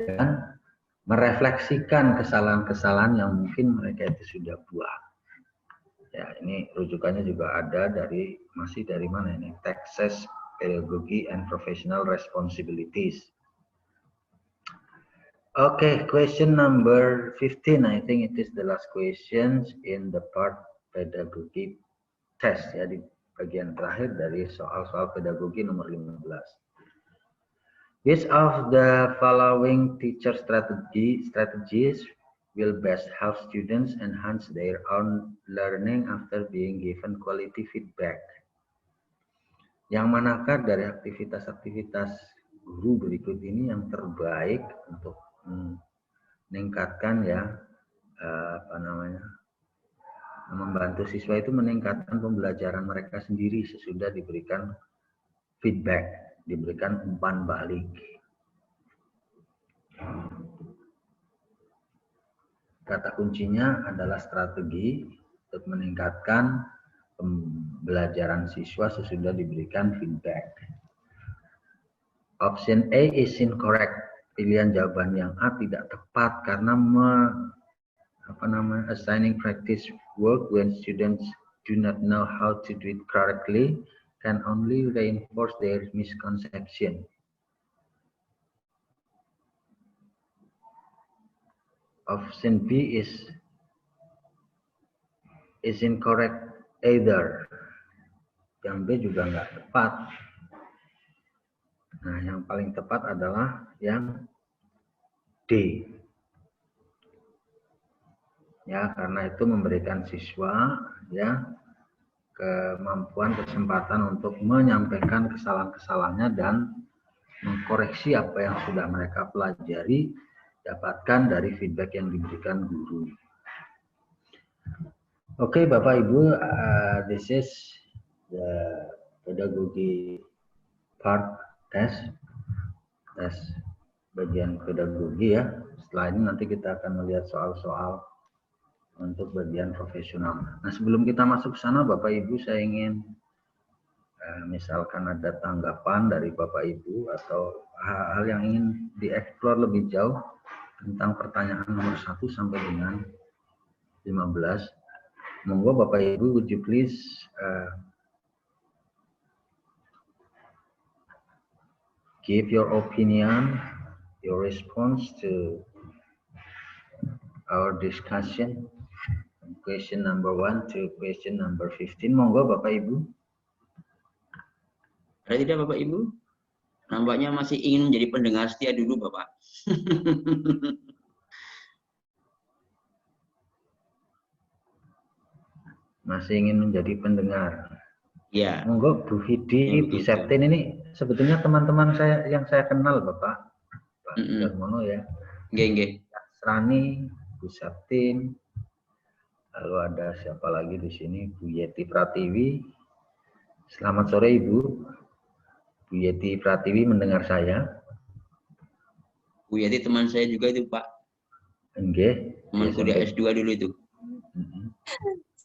dan merefleksikan kesalahan-kesalahan yang mungkin mereka itu sudah buat. Ya, ini rujukannya juga ada masih dari mana ini? Texas Pedagogy and Professional Responsibilities. Okay, question number 15. I think it is the last questions in the part pedagogy test, ya, di bagian terakhir dari soal-soal pedagogi nomor 15. Which of the following teacher strategies will best help students enhance their own learning after being given quality feedback? Yang manakah dari aktivitas-aktivitas guru berikut ini yang terbaik untuk meningkatkan, ya, membantu siswa itu meningkatkan pembelajaran mereka sendiri sesudah diberikan feedback, diberikan umpan balik. Kata kuncinya adalah strategi untuk meningkatkan pembelajaran siswa sesudah diberikan feedback. Option A is incorrect. Pilihan jawaban yang A tidak tepat karena assigning practice work when students do not know how to do it correctly can only reinforce their misconception. Option B is incorrect either. Yang B juga nggak tepat. Nah, yang paling tepat adalah yang D. Ya, karena itu memberikan siswa, ya, kesempatan untuk menyampaikan kesalahan-kesalahannya dan mengkoreksi apa yang sudah mereka pelajari, dapatkan dari feedback yang diberikan guru. Oke, Bapak Ibu, this is the pedagogy part test bagian pedagogi, ya. Setelah ini nanti kita akan melihat soal-soal untuk bagian profesional. Nah, sebelum kita masuk ke sana, Bapak Ibu, saya ingin misalkan ada tanggapan dari Bapak Ibu atau hal-hal yang ingin dieksplor lebih jauh tentang pertanyaan nomor 1 sampai dengan 15. Monggo Bapak Ibu, would you please give your opinion, your response to our discussion. Question number 1 to question number 15. Monggo Bapak Ibu. Ada tidak Bapak Ibu? Nampaknya masih ingin menjadi pendengar setia dulu Bapak. Masih ingin menjadi pendengar. Ya. Monggo Bu Vidi, Bu Septin, ini sebetulnya teman-teman saya yang saya kenal Bapak. Pak Darmono, ya. Nggih. Rani, Bu Septin. Lalu ada siapa lagi di sini? Bu Yeti Pratiwi. Selamat sore Ibu. Bu Yeti Pratiwi mendengar saya? Bu Yeti teman saya juga itu Pak. Nggih. Teman kuliah S2 dulu itu.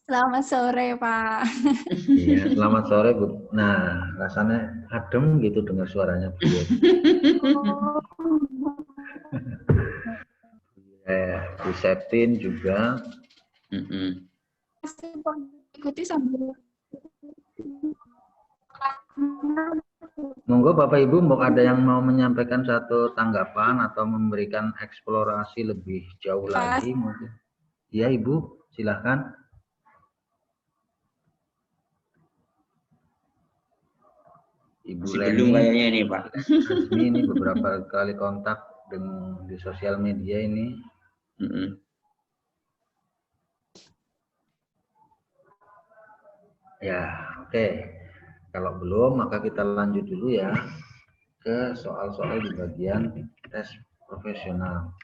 Selamat sore Pak. Iya, selamat sore Bu. Nah, rasanya adem gitu dengar suaranya Bu Yeti. Bu Septin juga. Ikuti sambil. Monggo Bapak Ibu, mau ada yang mau menyampaikan satu tanggapan atau memberikan eksplorasi lebih jauh lagi mungkin. Ya Ibu, silahkan. Ibu Leni, belum kayaknya ini Pak. Azmi ini beberapa kali kontak di sosial media ini. Ya, oke. Kalau belum, maka kita lanjut dulu ya ke soal-soal di bagian tes profesional.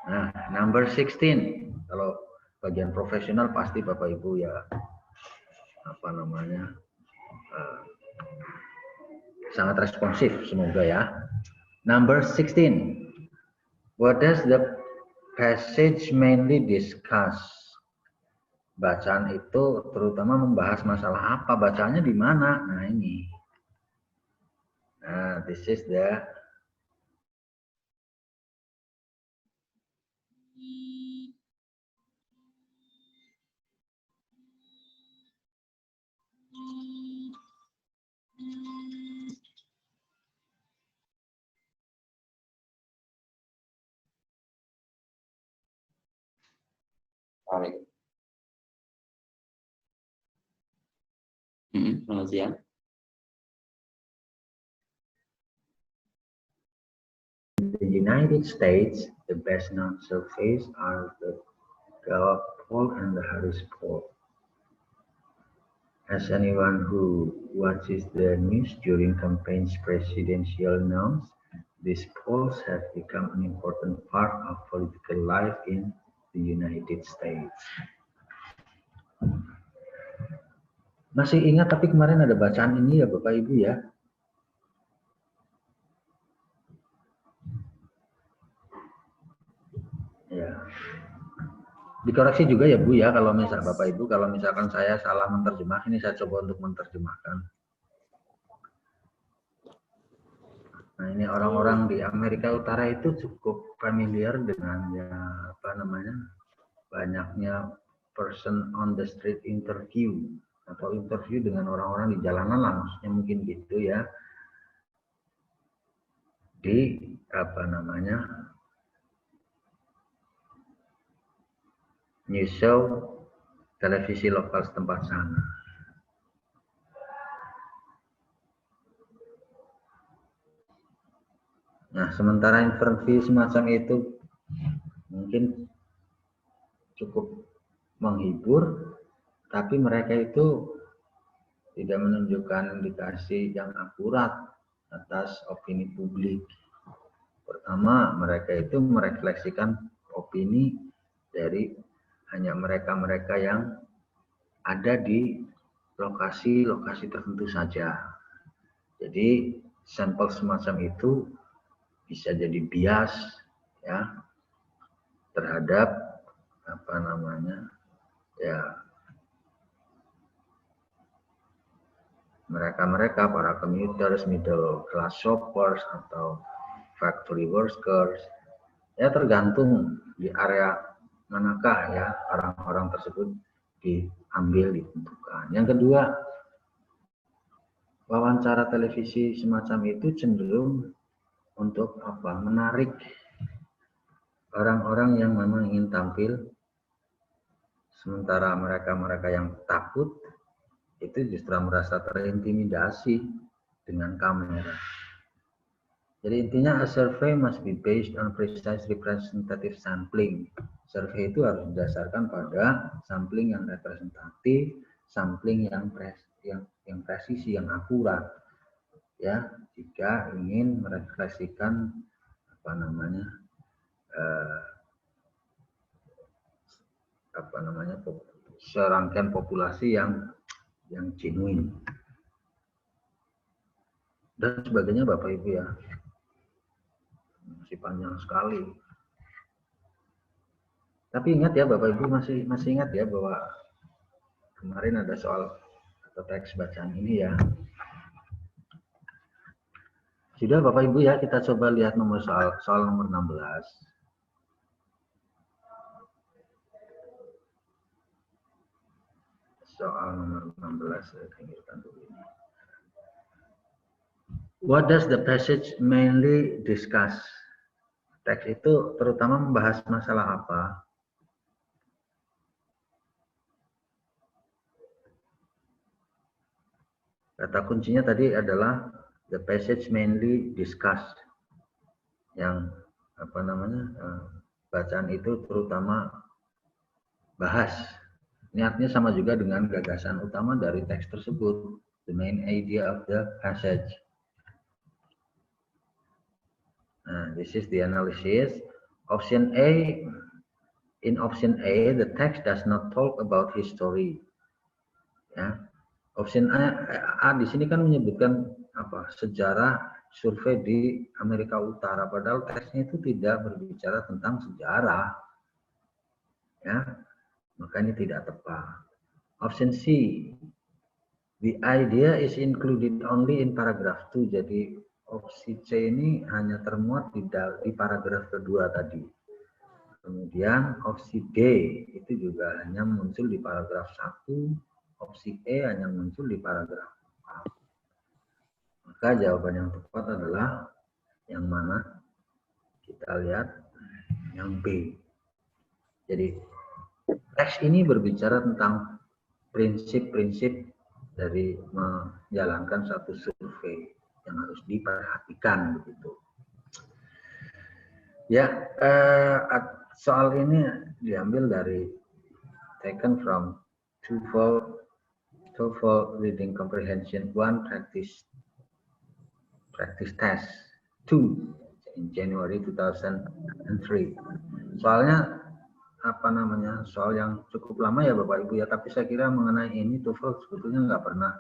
Nah, number 16. Kalau bagian profesional pasti Bapak Ibu ya sangat responsif semoga ya. Number 16. What does the passage mainly discuss? Bacaan itu terutama membahas masalah apa? Bacaannya di mana? Nah, ini. Nah, this is the Selamat siang. In the United States, the best known surveys are the Gallup poll and the Harris poll. As anyone who watches the news during campaigns presidential knows, these polls have become an important part of political life in the United States. Masih ingat tapi kemarin ada bacaan ini ya Bapak Ibu ya. Ya. Dikoreksi juga ya Bu ya kalau misal Bapak Ibu, kalau misalkan saya salah menerjemah, ini saya coba untuk menerjemahkan. Nah ini orang-orang di Amerika Utara itu cukup familiar dengan ya apa namanya banyaknya person on the street interview atau interview dengan orang-orang di jalanan lah maksudnya mungkin gitu ya. Di apa namanya news show televisi lokal setempat sana. Nah, sementara interview semacam itu mungkin cukup menghibur, tapi mereka itu tidak menunjukkan indikasi yang akurat atas opini publik. Pertama, mereka itu merefleksikan opini dari hanya mereka-mereka yang ada di lokasi-lokasi tertentu saja. Jadi sampel semacam itu bisa jadi bias ya terhadap apa namanya ya mereka-mereka para commuters, middle class shoppers atau factory workers ya tergantung di area manakah ya orang-orang tersebut diambil ditentukan. Yang kedua, wawancara televisi semacam itu cenderung untuk apa? Menarik orang-orang yang memang ingin tampil, sementara mereka-mereka yang takut itu justru merasa terintimidasi dengan kamera. Jadi intinya a survey must be based on precise representative sampling. Survei itu harus didasarkan pada sampling yang representatif, sampling yang presisi, yang akurat. Ya, jika ingin merefleksikan apa namanya serangkaian populasi yang genuine dan sebagainya Bapak Ibu ya. Masih panjang sekali. Tapi ingat ya Bapak Ibu masih ingat ya bahwa kemarin ada soal atau teks bacaan ini ya. Sudah Bapak Ibu ya, kita coba lihat nomor soal nomor 16. Soal nomor 16 saya pinggirkan dulu ini. What does the passage mainly discuss? Teks itu terutama membahas masalah apa? Kata kuncinya tadi adalah the passage mainly discussed. Yang apa namanya? Bacaan itu terutama bahas. Ini artinya sama juga dengan gagasan utama dari teks tersebut, the main idea of the passage. Nah, this is the analysis. Option A, in option A, the text does not talk about history. Ya, option A di sini kan menyebutkan apa sejarah survei di Amerika Utara, padahal teksnya itu tidak berbicara tentang sejarah. Ya, makanya tidak tepat. Option C, the idea is included only in paragraph 2. Jadi opsi C ini hanya termuat di paragraf kedua tadi. Kemudian opsi D itu juga hanya muncul di paragraf 1, opsi E hanya muncul di paragraf 4. Maka jawaban yang tepat adalah yang mana? Kita lihat yang B. Jadi teks ini berbicara tentang prinsip-prinsip dari menjalankan satu survei yang harus diperhatikan begitu. Ya, soal ini diambil dari taken from TOEFL Reading Comprehension 1 practice test 2 in January 2003. Soalnya apa namanya, soal yang cukup lama ya Bapak Ibu ya, tapi saya kira mengenai ini TOEFL sebetulnya nggak pernah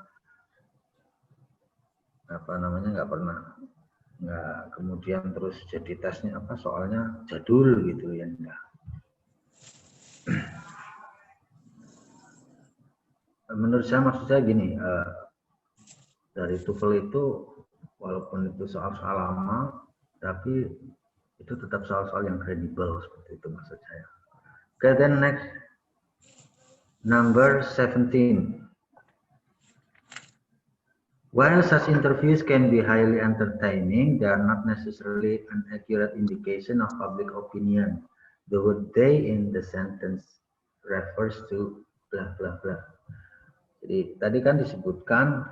kemudian terus jadi tesnya apa, soalnya jadul gitu ya, enggak. Menurut saya, maksud saya gini, dari TOEFL itu walaupun itu soal-soal lama, tapi itu tetap soal-soal yang kredibel, seperti itu maksud saya. Okay, then next, number 17. While such interviews can be highly entertaining, they are not necessarily an accurate indication of public opinion. The word they in the sentence refers to blah blah blah. Jadi tadi kan disebutkan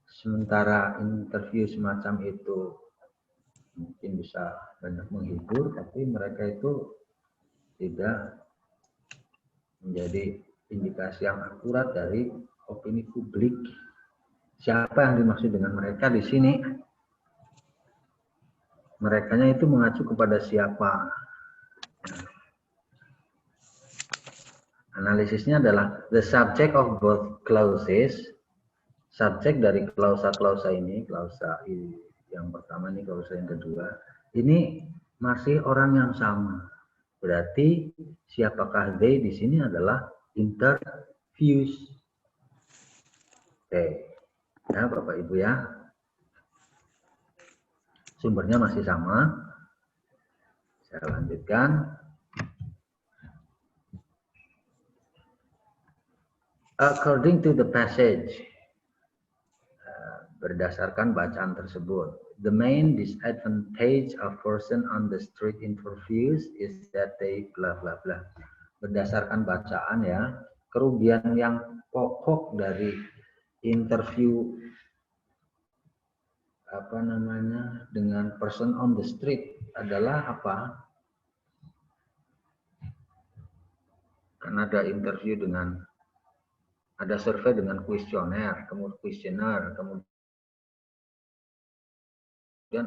sementara interview semacam itu mungkin bisa banyak menghibur, tapi mereka itu tidak menjadi indikasi yang akurat dari opini publik. Siapa yang dimaksud dengan mereka di sini? Merekanya itu mengacu kepada siapa? Analisisnya adalah the subject of both clauses. Subjek dari klausa-klausa ini, klausa yang pertama ini, klausa yang kedua, ini masih orang yang sama. Berarti siapakah they di sini adalah interviews. Oke, ya Bapak Ibu ya. Sumbernya masih sama. Saya lanjutkan. According to the passage, berdasarkan bacaan tersebut, the main disadvantage of person on the street interviews is that they blah blah blah. Berdasarkan bacaan ya, kerugian yang pokok dari interview apa namanya dengan person on the street adalah apa? Karena ada interview dengan, ada survei dengan kuesioner, kemudian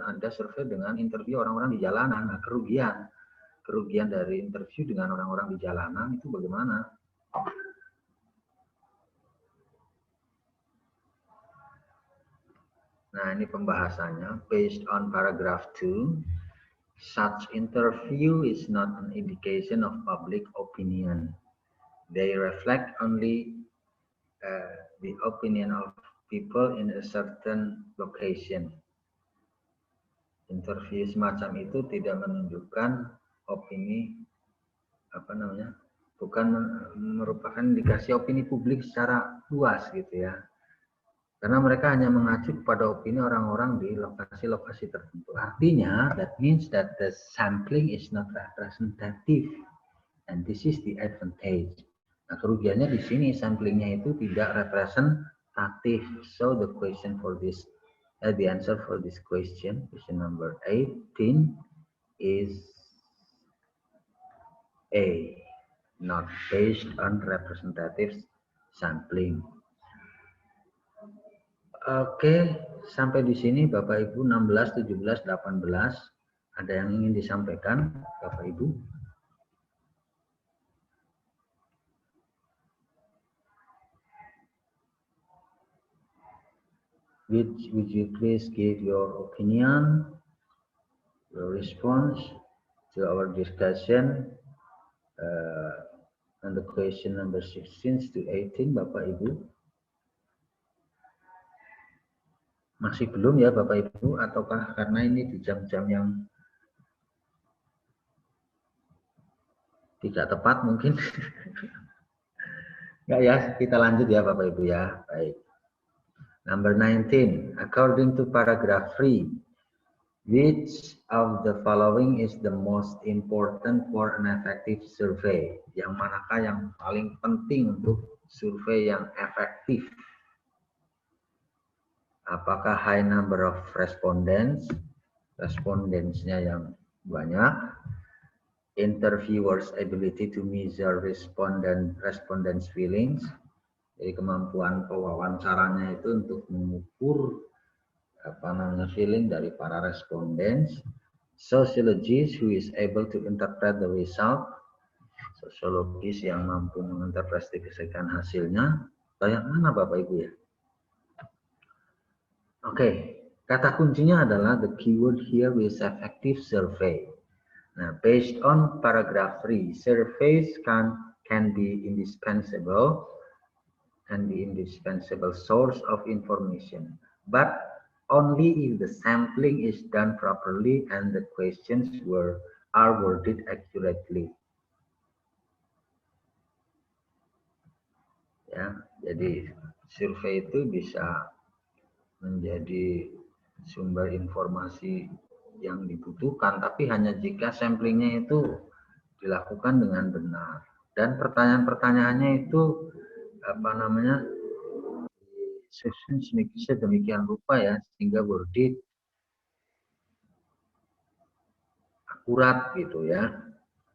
ada survei dengan interview orang-orang di jalanan. Nah, kerugian dari interview dengan orang-orang di jalanan itu bagaimana? Nah, ini pembahasannya. Based on paragraph 2, such interview is not an indication of public opinion. They reflect only the opinion of people in a certain location. Interview semacam itu tidak menunjukkan opini apa namanya, bukan merupakan indikasi opini publik secara luas gitu ya, karena mereka hanya mengacu kepada opini orang-orang di lokasi-lokasi tertentu. Artinya that means that the sampling is not representative and this is the advantage. Nah, kerugiannya di sini samplingnya itu tidak representatif. So the question for this the answer for this question number 18 is A, not based on representative sampling. Oke, sampai di sini Bapak Ibu 16, 17, 18. Ada yang ingin disampaikan Bapak Ibu? Would you please give your opinion, your response to our discussion on the question number 16 to 18, Bapak Ibu? Masih belum ya Bapak Ibu, ataukah karena ini di jam-jam yang Tidak tepat mungkin. Enggak ya, kita lanjut ya Bapak Ibu ya. Baik. Number 19, according to paragraph 3, which of the following is the most important for an effective survey? Yang manakah yang paling penting untuk survei yang efektif? Apakah high number of respondents, respondensnya yang banyak, interviewers ability to measure respondents feelings, jadi kemampuan pewawancaranya itu untuk mengukur feeling dari para respondents, sociologist who is able to interpret the result, sosiologis yang mampu menginterpretasikan hasilnya. Yang mana Bapak Ibu ya? Oke, kata kuncinya adalah the keyword here is effective survey. Now, based on paragraph 3, surveys can be indispensable source of information, but only if the sampling is done properly and the questions are worded accurately. Ya, jadi survei itu bisa menjadi sumber informasi yang dibutuhkan, tapi hanya jika samplingnya itu dilakukan dengan benar dan pertanyaan-pertanyaannya itu disusun sedemikian rupa ya sehingga worded akurat gitu ya,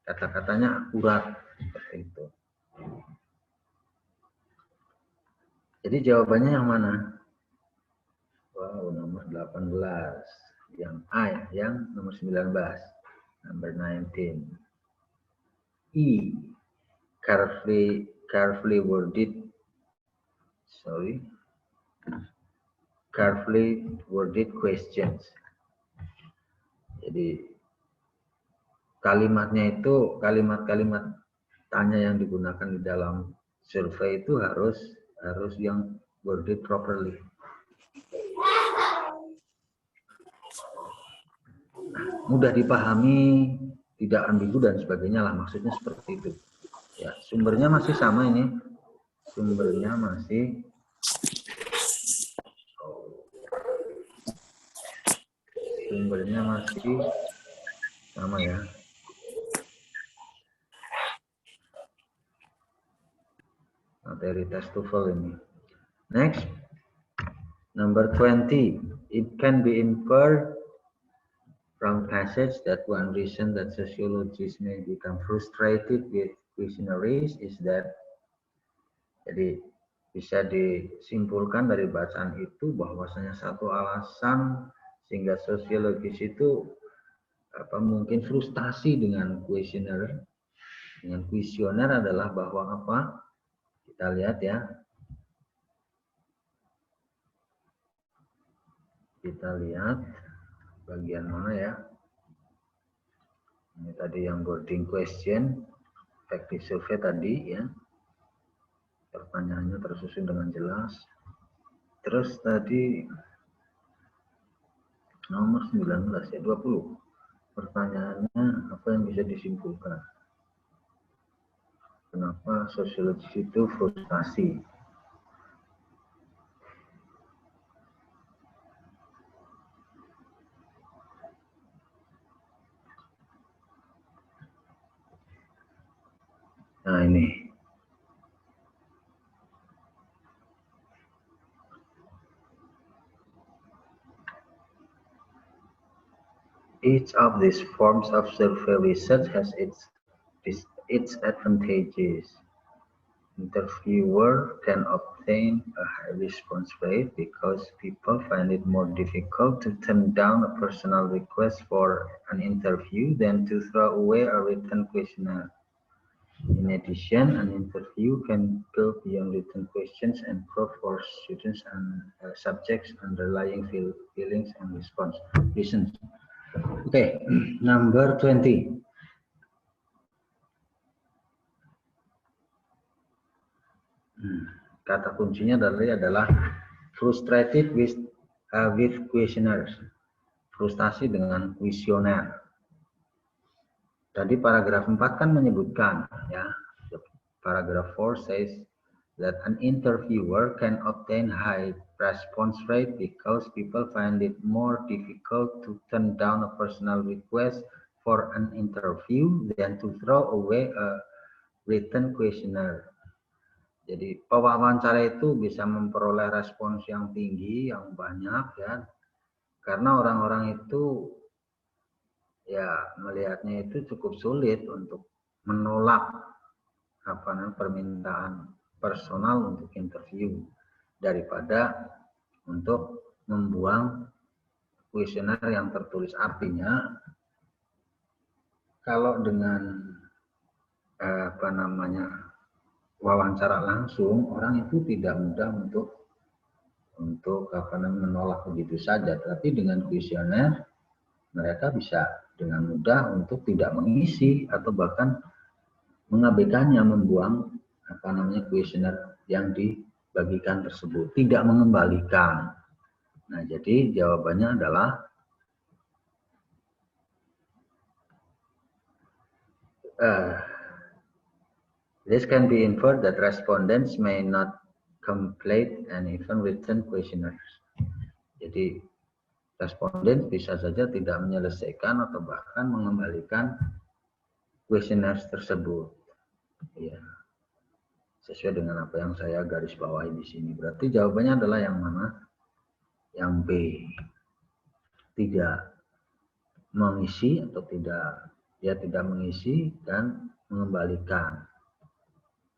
kata-katanya akurat seperti itu. Jadi jawabannya yang mana? Wow, nomor 18. Yang A ya, yang nomor 19. Number 19. E. Carefully worded questions. Jadi kalimatnya itu, kalimat-kalimat tanya yang digunakan di dalam survei itu harus yang worded properly. Mudah dipahami, tidak ambigu dan sebagainya lah, maksudnya seperti itu. Ya, sumbernya masih sama ini. Sumbernya masih sama ya. Materi tes TOEFL ini. Next, number 20. It can be inferred from passage that one reason that sociologists may become frustrated with questionnaires is that, jadi bisa disimpulkan dari bacaan itu bahwasanya satu alasan sehingga sosiologis itu mungkin frustasi dengan kuesioner adalah bahwa apa? Kita lihat ya. Kita lihat bagian mana ya? Ini tadi yang wording question, effective survey tadi ya. Pertanyaannya tersusun dengan jelas. Terus tadi nomor 19 ya, 20. Pertanyaannya apa yang bisa disimpulkan? Kenapa sosiologis itu frustasi? Nah ini. Each of these forms of survey research has its advantages. Interviewer can obtain a high response rate because people find it more difficult to turn down a personal request for an interview than to throw away a written questionnaire. In addition, an interview can go beyond written questions and probe for students and subjects' underlying feelings and reasons. Okay, number 20. Kata kuncinya adalah frustrated with questionnaires. Frustasi dengan kuesioner. Tadi paragraf 4 kan menyebutkan, ya, paragraph 4 says that an interviewer can obtain high response rate because people find it more difficult to turn down a personal request for an interview than to throw away a written questionnaire. Jadi pewawancara itu bisa memperoleh respons yang tinggi, yang banyak, ya, karena orang-orang itu ya melihatnya itu cukup sulit untuk menolak permintaan personal untuk interview daripada untuk membuang kuesioner yang tertulis. Artinya kalau dengan wawancara langsung, orang itu tidak mudah untuk menolak begitu saja. Tapi dengan kuesioner mereka bisa dengan mudah untuk tidak mengisi atau bahkan mengabaikannya, membuang kuesioner yang dibagikan tersebut, tidak mengembalikan. Nah, jadi jawabannya adalah this can be inferred that respondents may not complete and even written questionnaires. Jadi responden bisa saja tidak menyelesaikan atau bahkan mengembalikan questionnaires tersebut. Ya, sesuai dengan apa yang saya garis bawahi di sini. Berarti jawabannya adalah yang mana? Yang B. Tidak mengisi atau tidak mengisi dan mengembalikan.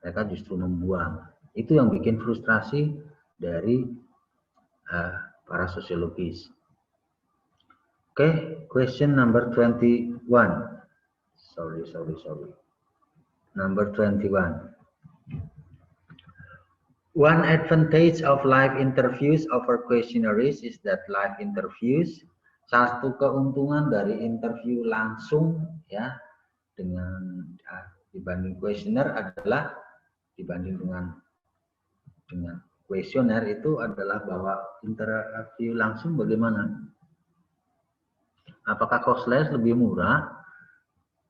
Mereka justru membuang. Itu yang bikin frustrasi dari para sosiologis. Oke, question number 21. Sorry. Number 21. One advantage of live interviews over questionnaires is that live interviews, satu keuntungan dari interview langsung, ya, dengan dibanding kuesioner adalah dibanding dengan kuesioner itu adalah bahwa interview langsung bagaimana? Apakah costless, lebih murah,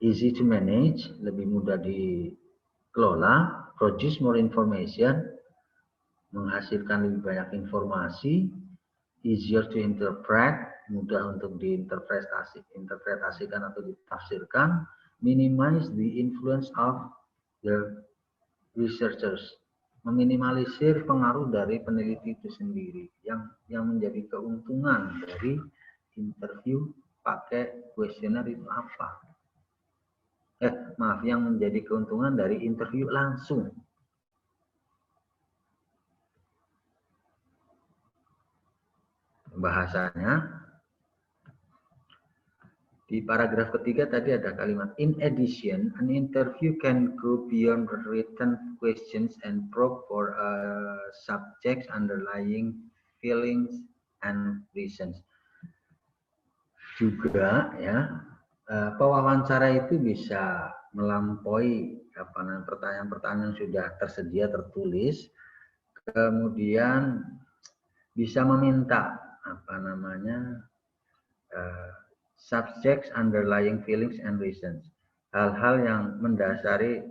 easy to manage, lebih mudah dikelola, produce more information, menghasilkan lebih banyak informasi, easier to interpret, mudah untuk diinterpretasikan atau ditafsirkan, minimize the influence of the researchers, meminimalisir pengaruh dari peneliti itu sendiri. Yang menjadi keuntungan dari interview pakai kuesioner itu apa? Yang menjadi keuntungan dari interview langsung. Bahasanya di paragraf ketiga tadi ada kalimat in addition, an interview can go beyond written questions and probe for subjects underlying feelings and reasons. Juga, ya, pewawancara itu bisa melampaui pertanyaan-pertanyaan yang sudah tersedia tertulis, kemudian bisa meminta subjects underlying feelings and reasons, hal-hal yang mendasari,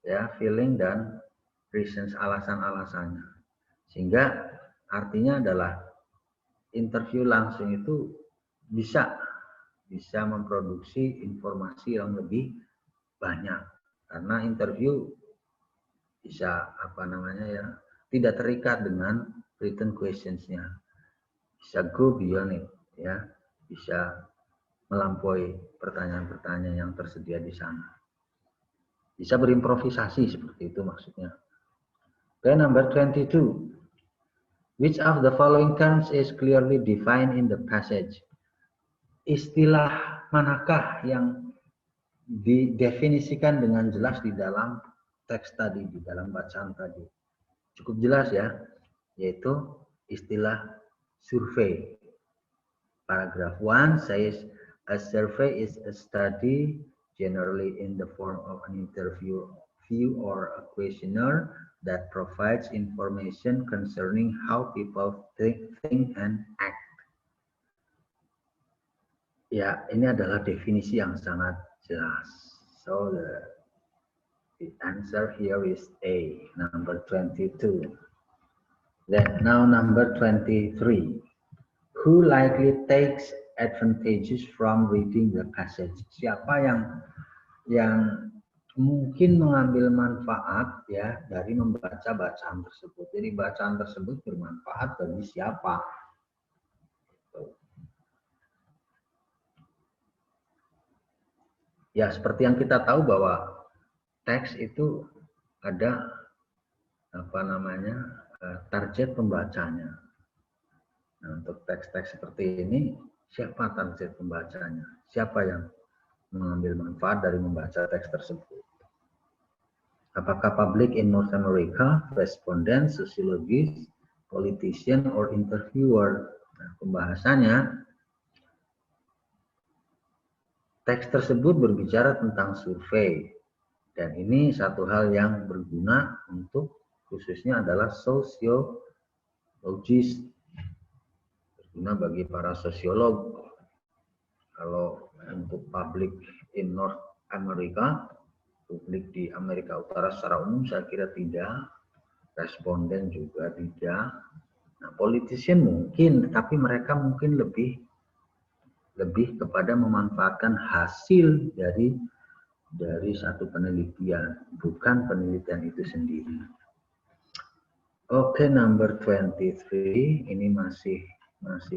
ya, feeling dan reasons, alasan-alasannya. Sehingga artinya adalah interview langsung itu bisa memproduksi informasi yang lebih banyak, karena interview bisa tidak terikat dengan written questions-nya, bisa go beyond it, ya, bisa melampaui pertanyaan-pertanyaan yang tersedia di sana, bisa berimprovisasi, seperti itu maksudnya. Okay, number 22. Which of the following terms is clearly defined in the passage? Istilah manakah yang didefinisikan dengan jelas di dalam teks tadi, di dalam bacaan tadi? Cukup jelas, ya, yaitu istilah survei. Paragraph 1 says a survey is a study generally in the form of an interview or a questionnaire that provides information concerning how people think and act. Ya, ini adalah definisi yang sangat Yes. So the answer here is A, number 22. Then now number 23. Who likely takes advantages from reading the passage? Siapa yang mungkin mengambil manfaat ya dari membaca bacaan tersebut. Jadi bacaan tersebut bermanfaat bagi siapa? Ya, seperti yang kita tahu bahwa teks itu ada target pembacanya. Nah, untuk teks-teks seperti ini, siapa target pembacanya? Siapa yang mengambil manfaat dari membaca teks tersebut? Apakah public in North America, respondent, sociologist, politician, or interviewer? Nah, pembahasannya, teks tersebut berbicara tentang survei. Dan ini satu hal yang berguna untuk khususnya adalah sosiologis. Berguna bagi para sosiolog. Kalau untuk publik in North America, publik di Amerika Utara secara umum saya kira tidak, responden juga tidak. Nah, politician mungkin, tetapi mereka mungkin lebih kepada memanfaatkan hasil dari satu penelitian, bukan penelitian itu sendiri. Oke, number 23, ini masih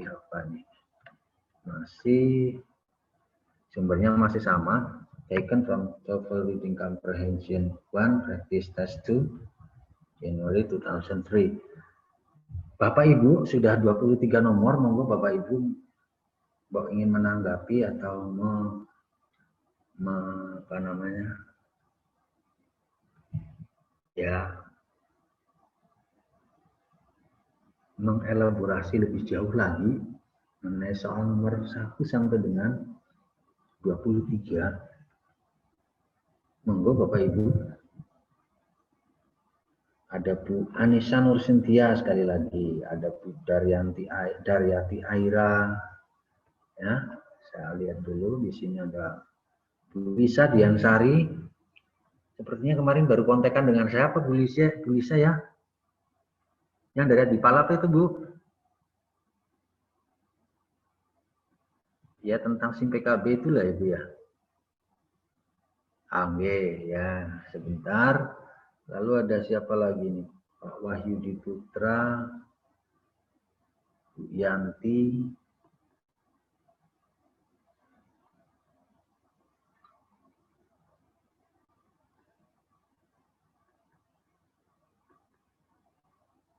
apa nih? Masih sumbernya masih sama, taken from TOEFL Reading Comprehension 1 Practice Test 2 January 2003. Bapak Ibu sudah 23 nomor, monggo Bapak Ibu ingin menanggapi atau mengelaborasi lebih jauh lagi mengenai soal nomor 1 sampai dengan 23. Monggo Bapak Ibu. Ada Bu Anissa Nursintia sekali lagi, ada Bu Daryati Aira. Ya, saya lihat dulu di sini ada Bu Lisa Diansari. Sepertinya kemarin baru kontekan dengan siapa Bu Lisa ya? Yang dari Dipalap itu Bu. Ya tentang SIM PKB itulah Ibu ya. Oke, ya sebentar. Lalu ada siapa lagi nih? Pak Wahyudi Putra, Bu Yanti,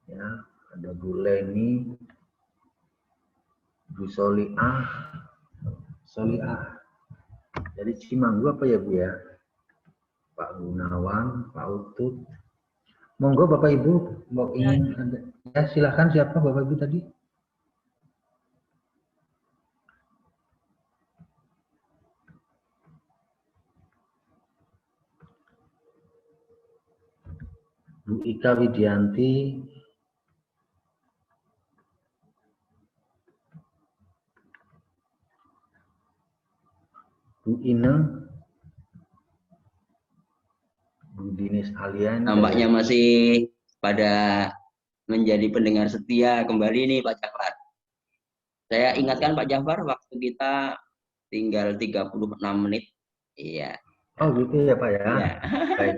ya ada Bu Leni, Bu Soliah. Dari Cimanggu apa ya Bu ya? Pak Gunawan, Pak Utut. Monggo Bapak Ibu mau ingin ya silakan siapa Bapak Ibu tadi? Bu Ika Widianti. Bu Ine. Bu Dinis Alian. Nampaknya masih pada menjadi pendengar setia kembali nih Pak Jafar. Saya ingatkan Pak Jafar, waktu kita tinggal 36 menit. Iya. Oh gitu ya Pak ya. Iya. Baik.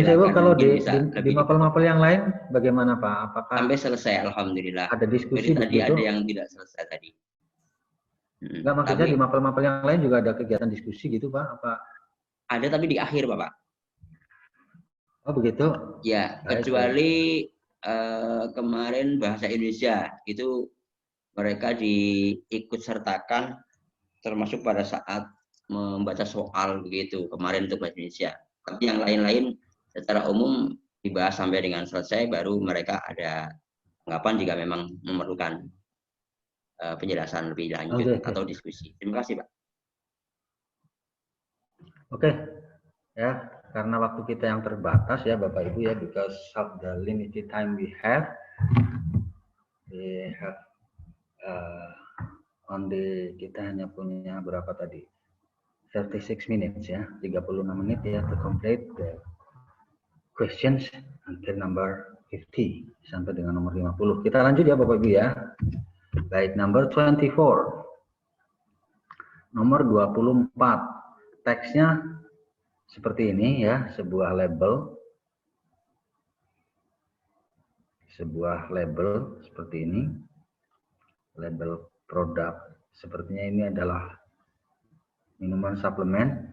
Silakan, kalau di mapel-mapel yang lain bagaimana Pak? Apakah sampai selesai? Alhamdulillah. Ada diskusi jadi tadi begitu? ada yang tidak selesai tadi. Enggak, maksudnya di mapel-mapel yang lain juga ada kegiatan diskusi gitu Pak? Apa? Ada tapi di akhir Bapak. Oh begitu? Ya, kecuali kemarin bahasa Indonesia itu mereka diikut sertakan termasuk pada saat membaca soal begitu kemarin untuk bahasa Indonesia. Tapi yang lain-lain secara umum dibahas sampai dengan selesai, baru mereka ada tanggapan jika memang memerlukan penjelasan lebih lanjut atau diskusi. Terima kasih Pak. Oke, ya karena waktu kita yang terbatas ya Bapak Ibu ya, because of the limited time we have only kita hanya punya berapa tadi? 36 minutes ya, 36 menit ya to complete the questions until number 50 sampai dengan nomor 50. Kita lanjut ya Bapak Ibu ya. Baik, number 24. Nomor 24. Teksnya seperti ini ya, sebuah label. Sebuah label seperti ini. Label produk. Sepertinya ini adalah minuman suplemen.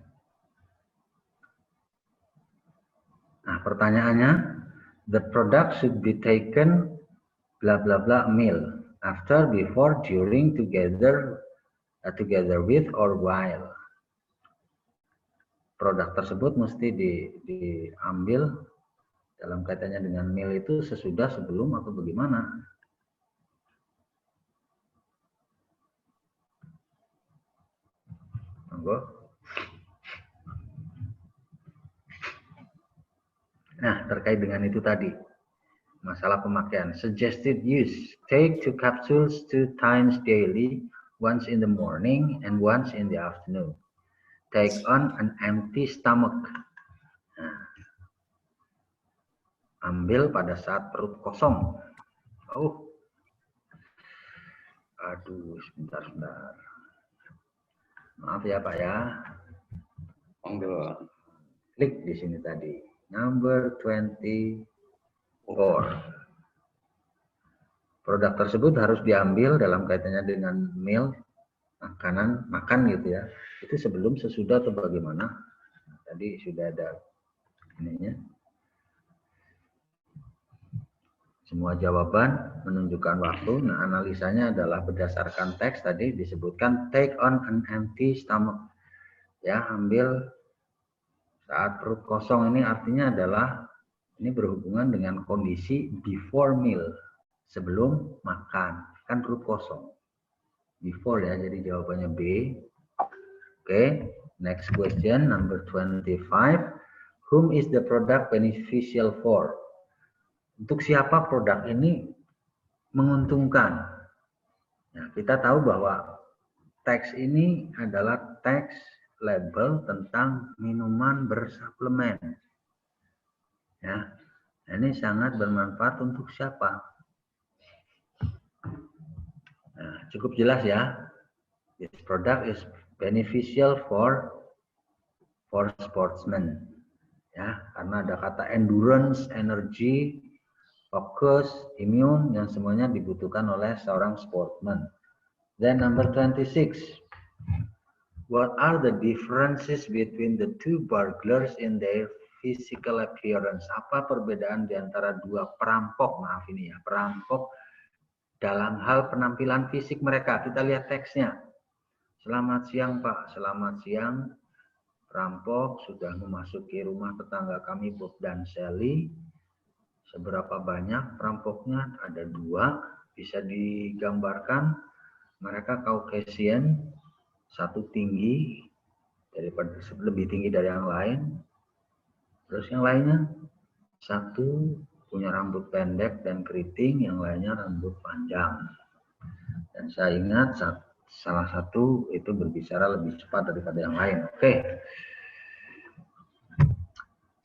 Nah, pertanyaannya, the product should be taken bla bla bla meal after, before, during, together with, or while. Produk tersebut mesti diambil dalam kaitannya dengan meal itu sesudah, sebelum, atau bagaimana? Nah, terkait dengan itu tadi, masalah pemakaian. Suggested use, take 2 capsules 2 times daily, once in the morning and once in the afternoon. Take on an empty stomach. Nah, ambil pada saat perut kosong. Oh, aduh, sebentar. Maaf ya Pak ya. Klik di sini tadi. Number 24. Produk tersebut harus diambil dalam kaitannya dengan meal, makan gitu ya. Itu sebelum, sesudah, atau bagaimana? Tadi sudah ada ininya. Semua jawaban menunjukkan waktu. Nah, analisanya adalah berdasarkan teks tadi disebutkan take on an empty stomach. Ya, ambil saat perut kosong. Ini artinya adalah ini berhubungan dengan kondisi before meal, sebelum makan, kan perut kosong. Before ya, jadi jawabannya B. Oke, next question number 25. Whom is the product beneficial for? Untuk siapa produk ini menguntungkan? Nah, kita tahu bahwa teks ini adalah teks label tentang minuman bersuplemen. Ya, ini sangat bermanfaat untuk siapa? Nah, cukup jelas ya. This product is beneficial for sportsmen. Ya, karena ada kata endurance, energy, focus, immune, yang semuanya dibutuhkan oleh seorang sportsman. Then number 26. What are the differences between the two burglars in their physical appearance? Apa perbedaan di antara dua perampok? Maaf ini ya, perampok dalam hal penampilan fisik mereka. Kita lihat teksnya. Selamat siang Pak, selamat siang. Perampok sudah memasuki rumah tetangga kami Bob dan Sally. Seberapa banyak perampoknya? Ada 2. Bisa digambarkan. Mereka Caucasian, satu tinggi, lebih tinggi dari yang lain. Terus yang lainnya, satu punya rambut pendek dan keriting, yang lainnya rambut panjang. Dan saya ingat salah satu itu berbicara lebih cepat daripada yang lain. Oke.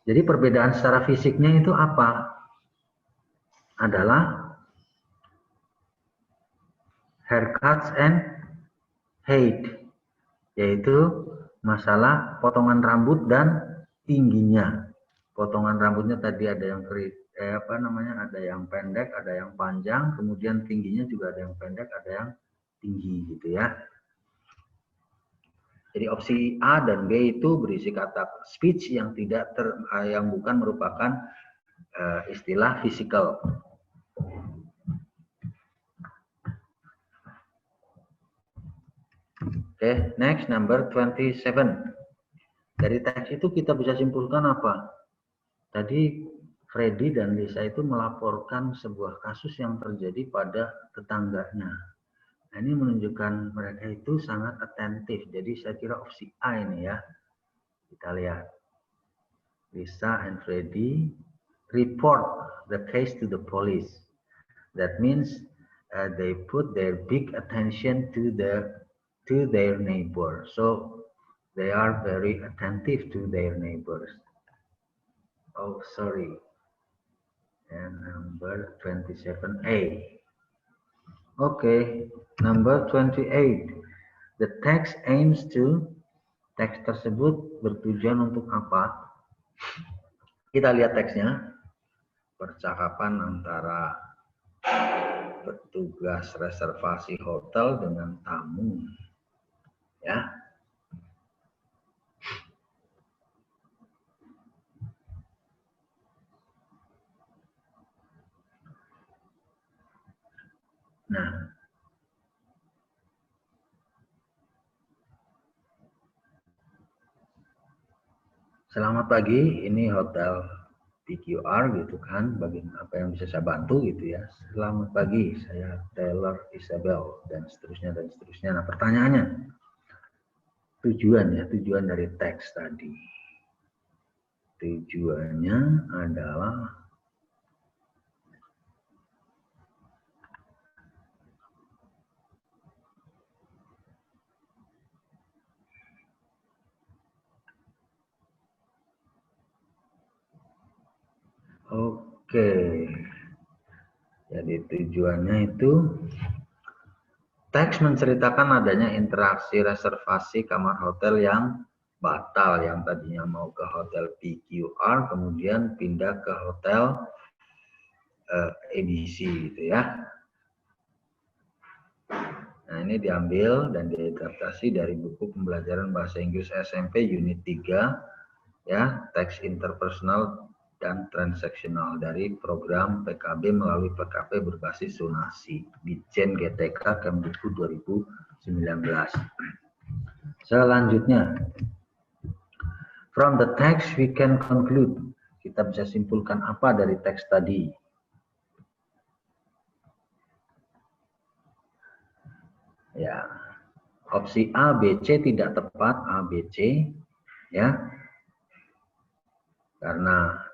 Jadi perbedaan secara fisiknya itu apa? Adalah haircuts and height, yaitu masalah potongan rambut dan tingginya. Potongan rambutnya tadi ada yang ada yang pendek, ada yang panjang, kemudian tingginya juga ada yang pendek, ada yang tinggi gitu ya. Jadi opsi A dan B itu berisi kata speech yang yang bukan merupakan istilah physical. Oke, next number 27. Dari teks itu kita bisa simpulkan apa? Tadi Freddy dan Lisa itu melaporkan sebuah kasus yang terjadi pada tetangganya. Nah, ini menunjukkan mereka itu sangat atentif. Jadi saya kira opsi A ini ya. Kita lihat. Lisa and Freddy report the case to the police. That means they put their big attention to their neighbor. So They are very attentive to their neighbors. Oh, sorry. And number 27A. Okay, number 28. The text aims to, teks tersebut bertujuan untuk apa? Kita lihat teksnya. Percakapan antara petugas reservasi hotel dengan tamu. Ya. Nah, selamat pagi, ini hotel PQR gitu kan, bagian apa yang bisa saya bantu gitu ya. Selamat pagi, saya Taylor Isabel dan seterusnya dan seterusnya. Nah, pertanyaannya, tujuan dari teks tadi. Tujuannya adalah oke. Jadi tujuannya itu teks menceritakan adanya interaksi reservasi kamar hotel yang batal, yang tadinya mau ke hotel PQR kemudian pindah ke hotel ABC gitu ya. Nah, ini diambil dan diadaptasi dari buku pembelajaran bahasa Inggris SMP unit 3 ya, teks interpersonal dan transaksional dari program PKB melalui PKP berbasis zonasi Ditjen GTK Kemdikbud 2019. Selanjutnya, from the text we can conclude. Kita bisa simpulkan apa dari teks tadi? Ya, opsi A, B, C tidak tepat, A, B, C ya. Karena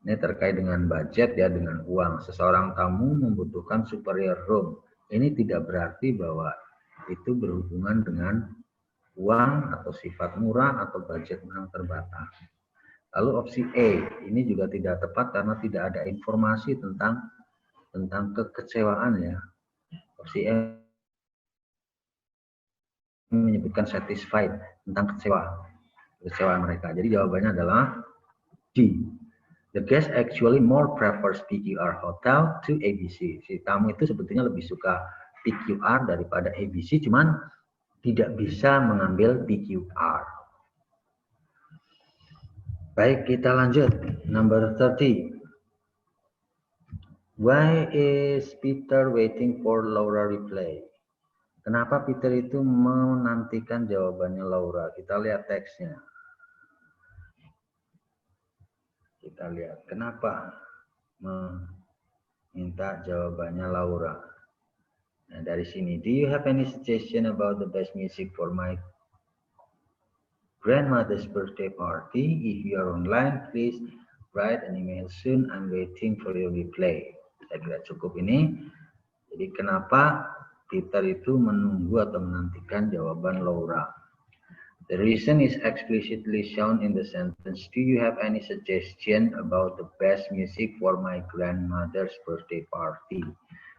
ini terkait dengan budget ya, dengan uang. Seseorang tamu membutuhkan superior room. Ini tidak berarti bahwa itu berhubungan dengan uang atau sifat murah atau budget yang terbatas. Lalu opsi E, ini juga tidak tepat karena tidak ada informasi tentang kekecewaan ya. Opsi E menyebutkan satisfied, tentang kekecewaan mereka. Jadi jawabannya adalah D. The guest actually more prefers PQR hotel to ABC. Si tamu itu sebetulnya lebih suka PQR daripada ABC, cuman tidak bisa mengambil PQR. Baik, kita lanjut. Number 30. Why is Peter waiting for Laura reply? Kenapa Peter itu menantikan jawabannya Laura? Kita lihat teksnya. Kita lihat kenapa meminta jawabannya Laura. Nah, dari sini, do you have any suggestion about the best music for my grandmother's birthday party? If you are online, please write an email soon. I'm waiting for your reply. Saya kira cukup ini. Jadi kenapa Peter itu menunggu atau menantikan jawaban Laura? The reason is explicitly shown in the sentence. Do you have any suggestion about the best music for my grandmother's birthday party?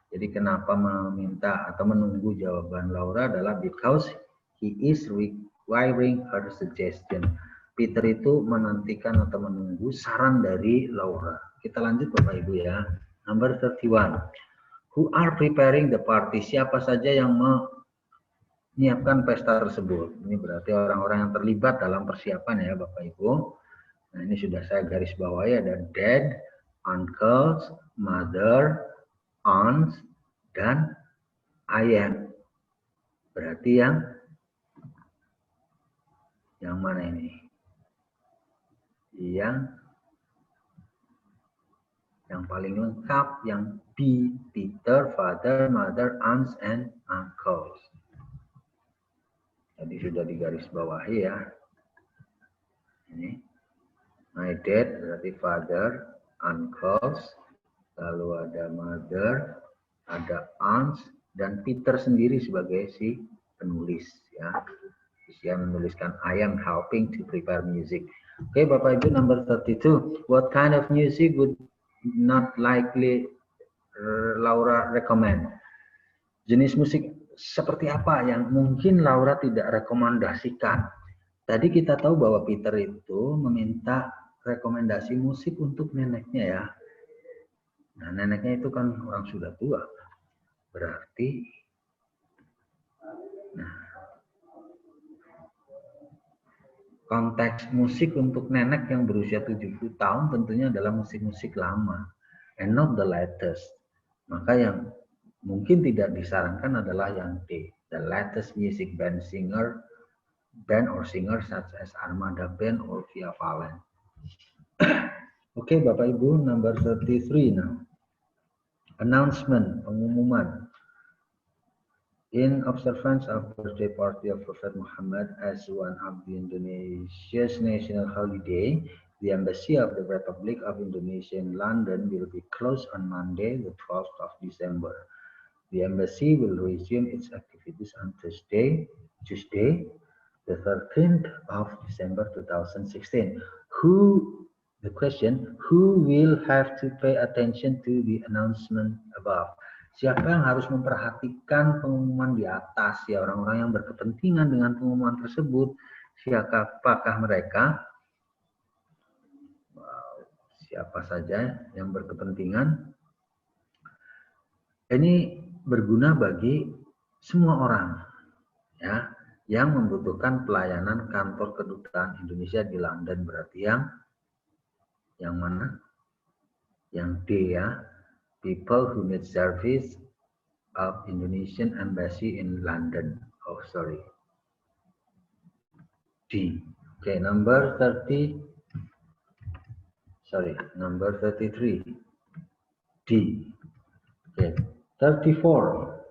Jadi kenapa meminta atau menunggu jawaban Laura adalah because he is requiring her suggestion. Peter itu menantikan atau menunggu saran dari Laura. Kita lanjut Bapak Ibu ya. Number 31. Who are preparing the party? Siapa saja yang menyiapkan pesta tersebut? Ini berarti orang-orang yang terlibat dalam persiapan ya Bapak Ibu. Nah, ini sudah saya garis bawahi, ada dad, uncles, mother, aunts, dan ayah. Berarti yang mana ini? Yang paling lengkap, yang B, Peter, father, mother, aunts, and uncles. Jadi sudah digaris bawahi ya. Ini. My dad berarti father, uncles, lalu ada mother, ada aunts, dan Peter sendiri sebagai si penulis ya. Dia menuliskan I am helping to prepare music. Oke, Bapak Ibu, number 32. What kind of music would not likely Laura recommend? Jenis musik seperti apa yang mungkin Laura tidak rekomendasikan? Tadi kita tahu bahwa Peter itu meminta rekomendasi musik untuk neneknya ya. Nah, neneknya itu kan orang sudah tua. Berarti konteks musik untuk nenek yang berusia 70 tahun tentunya adalah musik-musik lama and not the latest. Maka yang mungkin tidak disarankan adalah yang D, the latest music band or singer such as Armada Band or Via Valen. Oke, Bapak Ibu, number 33 now. Announcement, pengumuman. In observance of birthday party of Prophet Muhammad as one of the Indonesia's national holiday, the Embassy of the Republic of Indonesia in London will be closed on Monday, the 12th of December. The embassy will resume its activities on Tuesday, the 13th of December 2016. The question, who will have to pay attention to the announcement above? Siapa yang harus memperhatikan pengumuman di atas? Ya, orang-orang yang berkepentingan dengan pengumuman tersebut. Siapakah mereka? Siapa saja yang berkepentingan? Ini berguna bagi semua orang, ya, yang membutuhkan pelayanan kantor kedutaan Indonesia di London. Berarti yang mana? Yang D ya. People who need service of Indonesian Embassy in London. Oh, sorry. D. Okay, number 33. D. Okay, 34.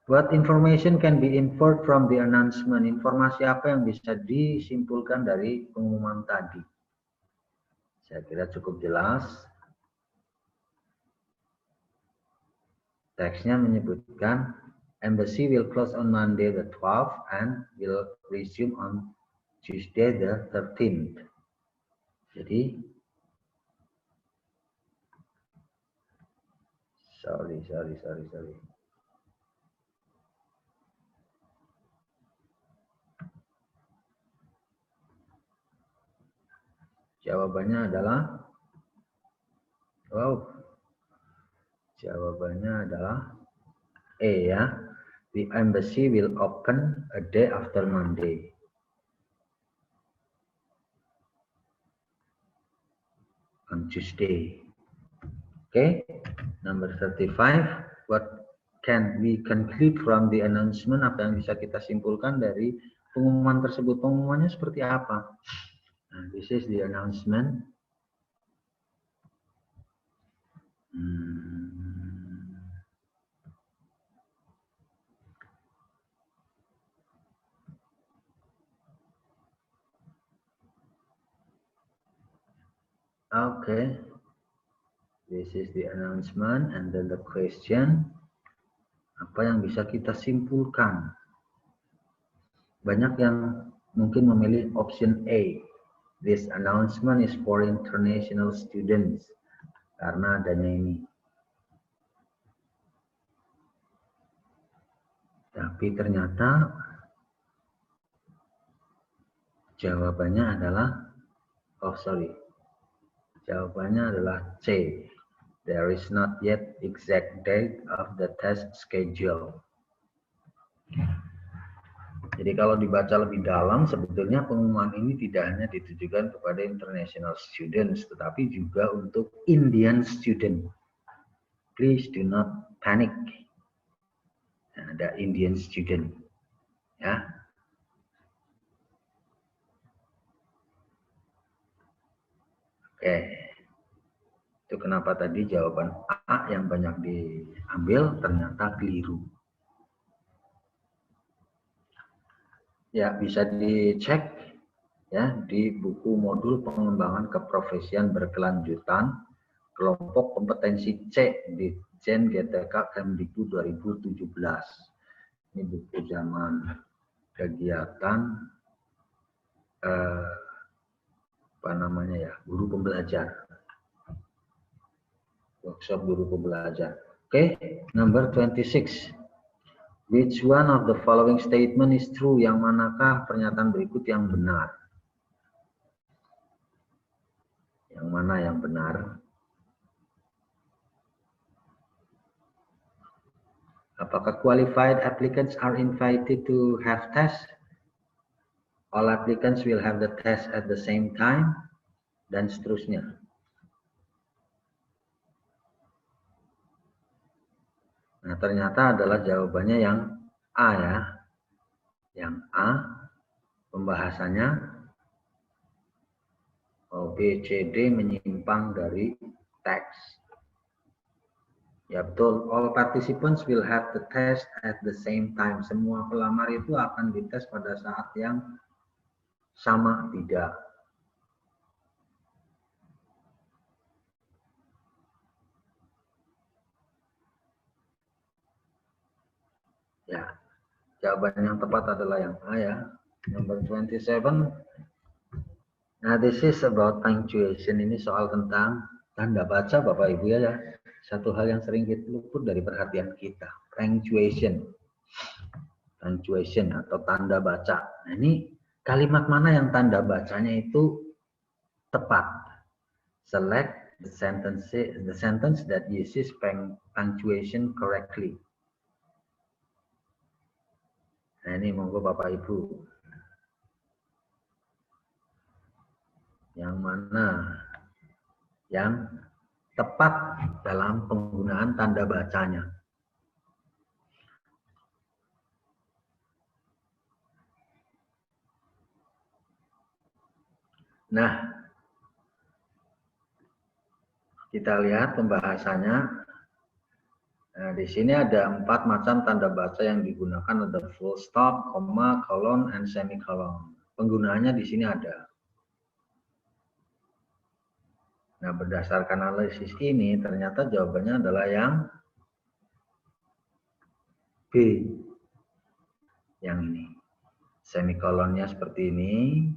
What information can be inferred from the announcement? Informasi apa yang bisa disimpulkan dari pengumuman tadi? Saya kira cukup jelas. Teksnya menyebutkan embassy will close on Monday the 12th and will resume on Tuesday the 13th. Jadi sorry. Jawabannya adalah E ya. The embassy will open a day after Monday. On Tuesday. Okay. Number 35. What can we conclude from the announcement? Apa yang bisa kita simpulkan dari pengumuman tersebut? Pengumumannya seperti apa? Nah, this is the announcement. Okay, this is the announcement and then the question. Apa yang bisa kita simpulkan? Banyak yang mungkin memilih option A. This announcement is for international students. Karena adanya ini. Tapi ternyata jawabannya adalah jawabannya adalah C. There is not yet exact date of the test schedule. Jadi kalau dibaca lebih dalam, sebetulnya pengumuman ini tidak hanya ditujukan kepada international students, tetapi juga untuk Indian student. Please do not panic. Ada Indian student, ya. Oke, itu kenapa tadi jawaban A yang banyak diambil ternyata keliru. Ya, bisa dicek ya di buku modul pengembangan keprofesian berkelanjutan kelompok kompetensi C di Jen GTK Kemdikbud 2017. Ini buku zaman kegiatan guru pembelajar, workshop guru pembelajar. Oke, number 26. Which one of the following statement is true? Yang manakah pernyataan berikut yang benar? Yang mana yang benar? Apakah qualified applicants are invited to have test? All applicants will have the test at the same time, dan seterusnya. Nah, ternyata adalah jawabannya yang A ya. Yang A, pembahasannya B, C, D menyimpang dari teks. Ya betul, all participants will have the test at the same time. Semua pelamar itu akan dites pada saat yang sama, tidak. Ya, jawaban yang tepat adalah yang A ya. Number 27. Nah, this is about punctuation. Ini soal tentang tanda baca, Bapak Ibu ya. Satu hal yang sering kita luput dari perhatian kita. Punctuation. Punctuation atau tanda baca. Nah, ini kalimat mana yang tanda bacanya itu tepat? Select the sentence that uses punctuation correctly. Nah, ini monggo Bapak Ibu. Yang mana yang tepat dalam penggunaan tanda bacanya? Nah, kita lihat pembahasannya. Nah, di sini ada 4 macam tanda baca yang digunakan, ada full stop, koma, kolon, and semikolon. Penggunaannya di sini ada. Nah, berdasarkan analisis ini, ternyata jawabannya adalah yang B. Yang ini. Semikolonnya seperti ini.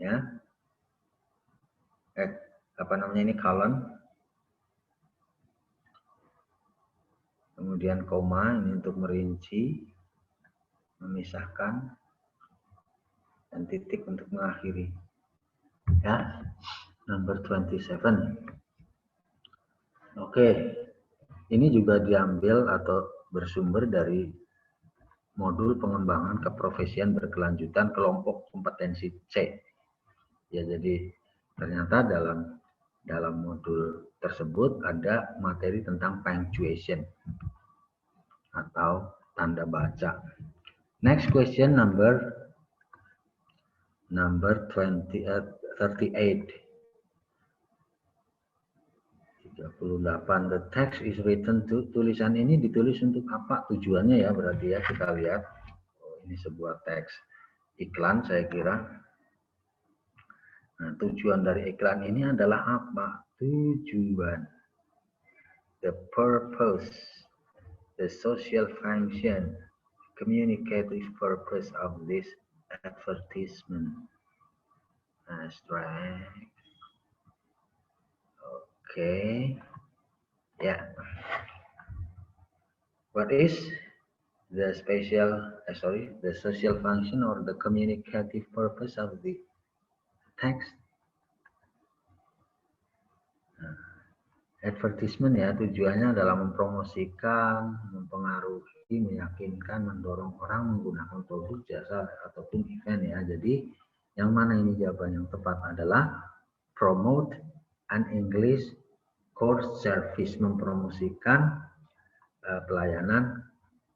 Ya. Apa namanya ini? Kolon. Kemudian koma, ini untuk merinci, memisahkan, dan titik untuk mengakhiri. Ya, number 27. Oke, ini juga diambil atau bersumber dari modul pengembangan keprofesian berkelanjutan kelompok kompetensi C. Ya, jadi ternyata dalam modul tersebut ada materi tentang punctuation atau tanda baca. Next question number 38. The text is written to, tulisan ini ditulis untuk apa? Tujuannya ya, berarti ya kita lihat. Oh, ini sebuah teks iklan saya kira. Nah, tujuan dari iklan ini adalah apa? Tujuan, the purpose, the social function, communicative purpose of this advertisement. That's right. Okay. Yeah. What is the the social function or the communicative purpose of the text? Advertisement ya, tujuannya adalah mempromosikan, mempengaruhi, meyakinkan, mendorong orang menggunakan produk, jasa, ataupun event ya. Jadi yang mana ini jawaban yang tepat adalah promote an English course service, mempromosikan pelayanan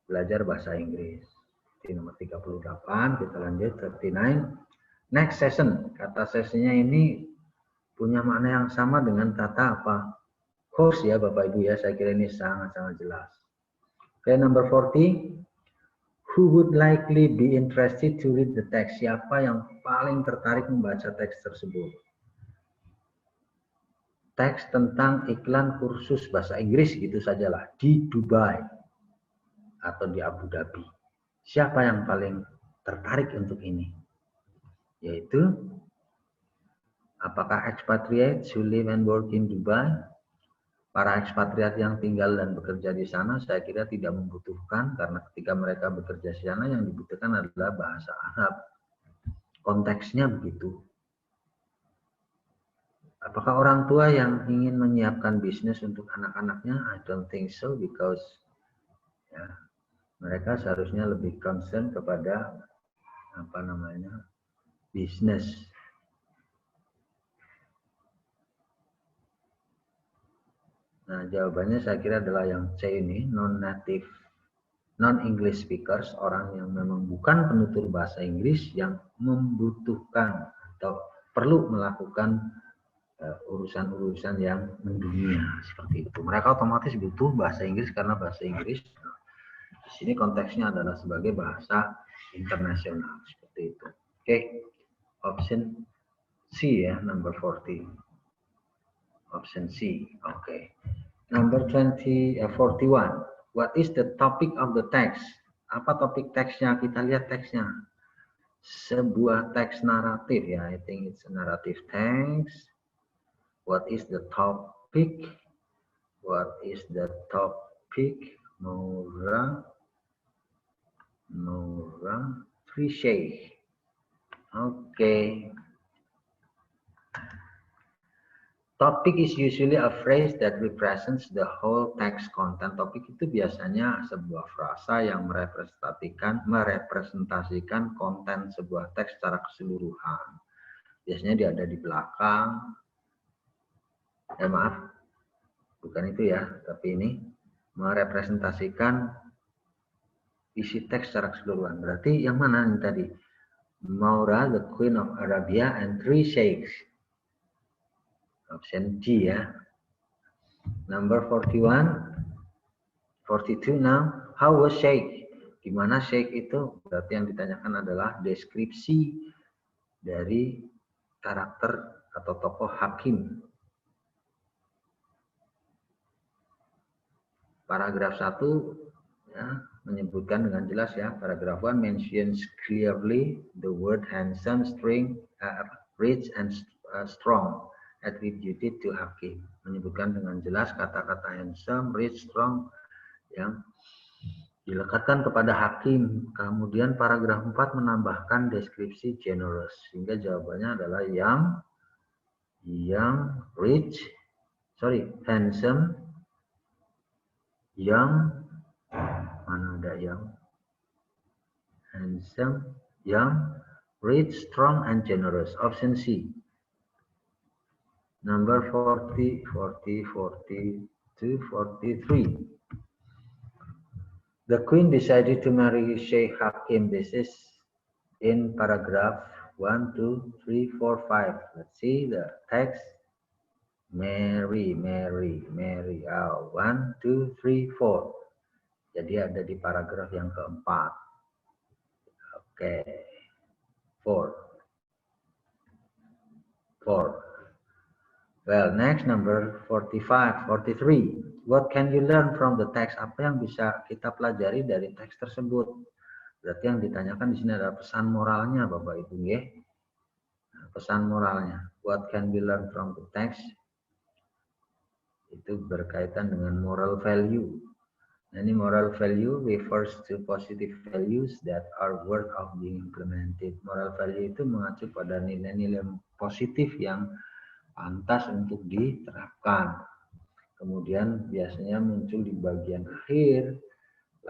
belajar bahasa Inggris. Di nomor 38, kita lanjut 39. Next session, kata sesinya ini punya makna yang sama dengan kata apa? Course ya Bapak Ibu ya, saya kira ini sangat-sangat jelas. Okay, number 40. Who would likely be interested to read the text? Siapa yang paling tertarik membaca teks tersebut? Teks tentang iklan kursus bahasa Inggris gitu sajalah di Dubai atau di Abu Dhabi. Siapa yang paling tertarik untuk ini? Yaitu, apakah expatriates who live and work in Dubai? Para ekspatriat yang tinggal dan bekerja di sana, saya kira tidak membutuhkan, karena ketika mereka bekerja di sana yang dibutuhkan adalah bahasa Arab. Konteksnya begitu. Apakah orang tua yang ingin menyiapkan bisnis untuk anak-anaknya? I don't think so, because ya, mereka seharusnya lebih concern kepada bisnis. Nah, jawabannya saya kira adalah yang C ini, non-native, non-English speakers, orang yang memang bukan penutur bahasa Inggris yang membutuhkan atau perlu melakukan urusan-urusan yang mendunia seperti itu. Mereka otomatis butuh bahasa Inggris karena bahasa Inggris di sini konteksnya adalah sebagai bahasa internasional seperti itu. Oke, option C ya, number 40. Option C. Okay. Number 41. What is the topic of the text? Apa topik teksnya? Kita lihat teksnya. Sebuah teks naratif ya. I think it's a narrative text. What is the topic? What is the topic? Maura Trishay. Okay. Topik is usually a phrase that represents the whole text content. Topik itu biasanya sebuah frasa yang merepresentasikan konten sebuah teks secara keseluruhan. Biasanya dia ada di belakang. Maaf, bukan itu ya, tapi ini merepresentasikan isi teks secara keseluruhan. Berarti yang mana ini tadi? Maura, the Queen of Arabia, and three sheikhs. Option G ya. Number 41, 42 now. How was Sheikh? Gimana Sheikh itu? Berarti yang ditanyakan adalah deskripsi dari karakter atau tokoh hakim. Paragraf 1 ya, menyebutkan dengan jelas ya. Paragraf 1 mentions clearly the word handsome, rich and strong. Attributed to hakim, menyebutkan dengan jelas kata-kata handsome, rich, strong yang dilekatkan kepada hakim. Kemudian paragraf 4 menambahkan deskripsi generous, sehingga jawabannya adalah handsome, mana ada handsome, young, rich, strong, and generous. Option C. Number 40, 42, 43. The Queen decided to marry Sheikh Hakim. This is in paragraph 1, 2, 3, 4, 5. Let's see the text. Mary. 1, 2, 3, 4. Jadi ada di paragraf yang keempat. Oke. 4. Well, next number 45, 43. What can you learn from the text? Apa yang bisa kita pelajari dari teks tersebut? Berarti yang ditanyakan di sini adalah pesan moralnya, Bapak Ibu ya. Pesan moralnya. What can we learn from the text? Itu berkaitan dengan moral value. Nah, ini moral value refers to positive values that are worth of being implemented. Moral value itu mengacu pada nilai-nilai positif yang pantas untuk diterapkan. Kemudian biasanya muncul di bagian akhir,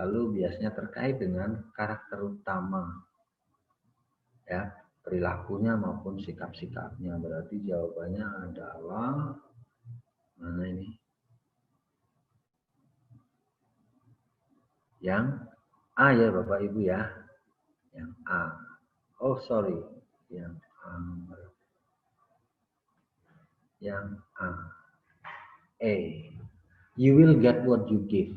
lalu biasanya terkait dengan karakter utama, ya, perilakunya maupun sikap-sikapnya. Berarti jawabannya adalah mana ini? Yang A ya Bapak Ibu ya, yang A. Oh sorry, yang A. Yang A. You will get what you give.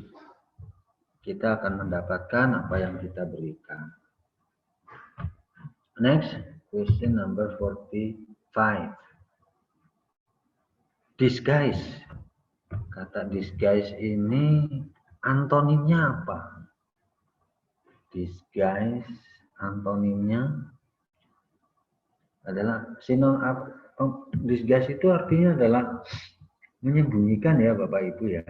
Kita akan mendapatkan apa yang kita berikan. Next, question number 45. Disguise. Kata disguise ini antonimnya apa? Disguise antonimnya adalah disguise itu artinya adalah menyembunyikan ya Bapak Ibu ya.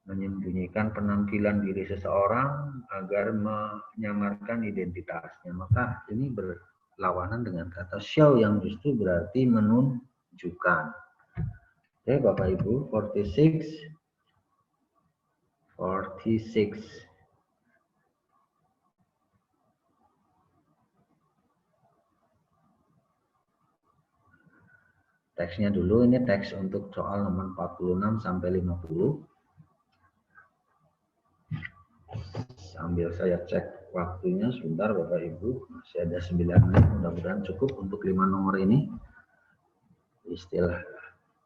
Menyembunyikan penampilan diri seseorang agar menyamarkan identitasnya. Maka ini berlawanan dengan kata show yang justru berarti menunjukkan. Oke Bapak Ibu, 46. Teksnya dulu, ini teks untuk soal nomor 46 sampai 50. Sambil saya cek waktunya sebentar Bapak Ibu, masih ada 9 menit, mudah-mudahan cukup untuk 5 nomor ini.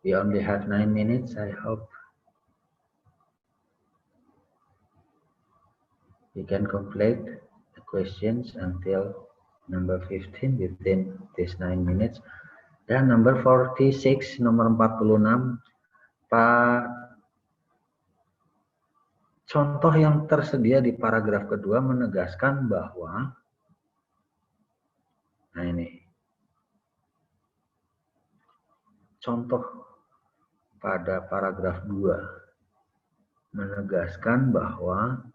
We only have 9 minutes, I hope we can complete the questions until number 15 within these 9 minutes. Dan number 46, nomor 46, Pak, contoh yang tersedia di paragraf kedua menegaskan bahwa, nah ini, contoh pada paragraf 2 menegaskan bahwa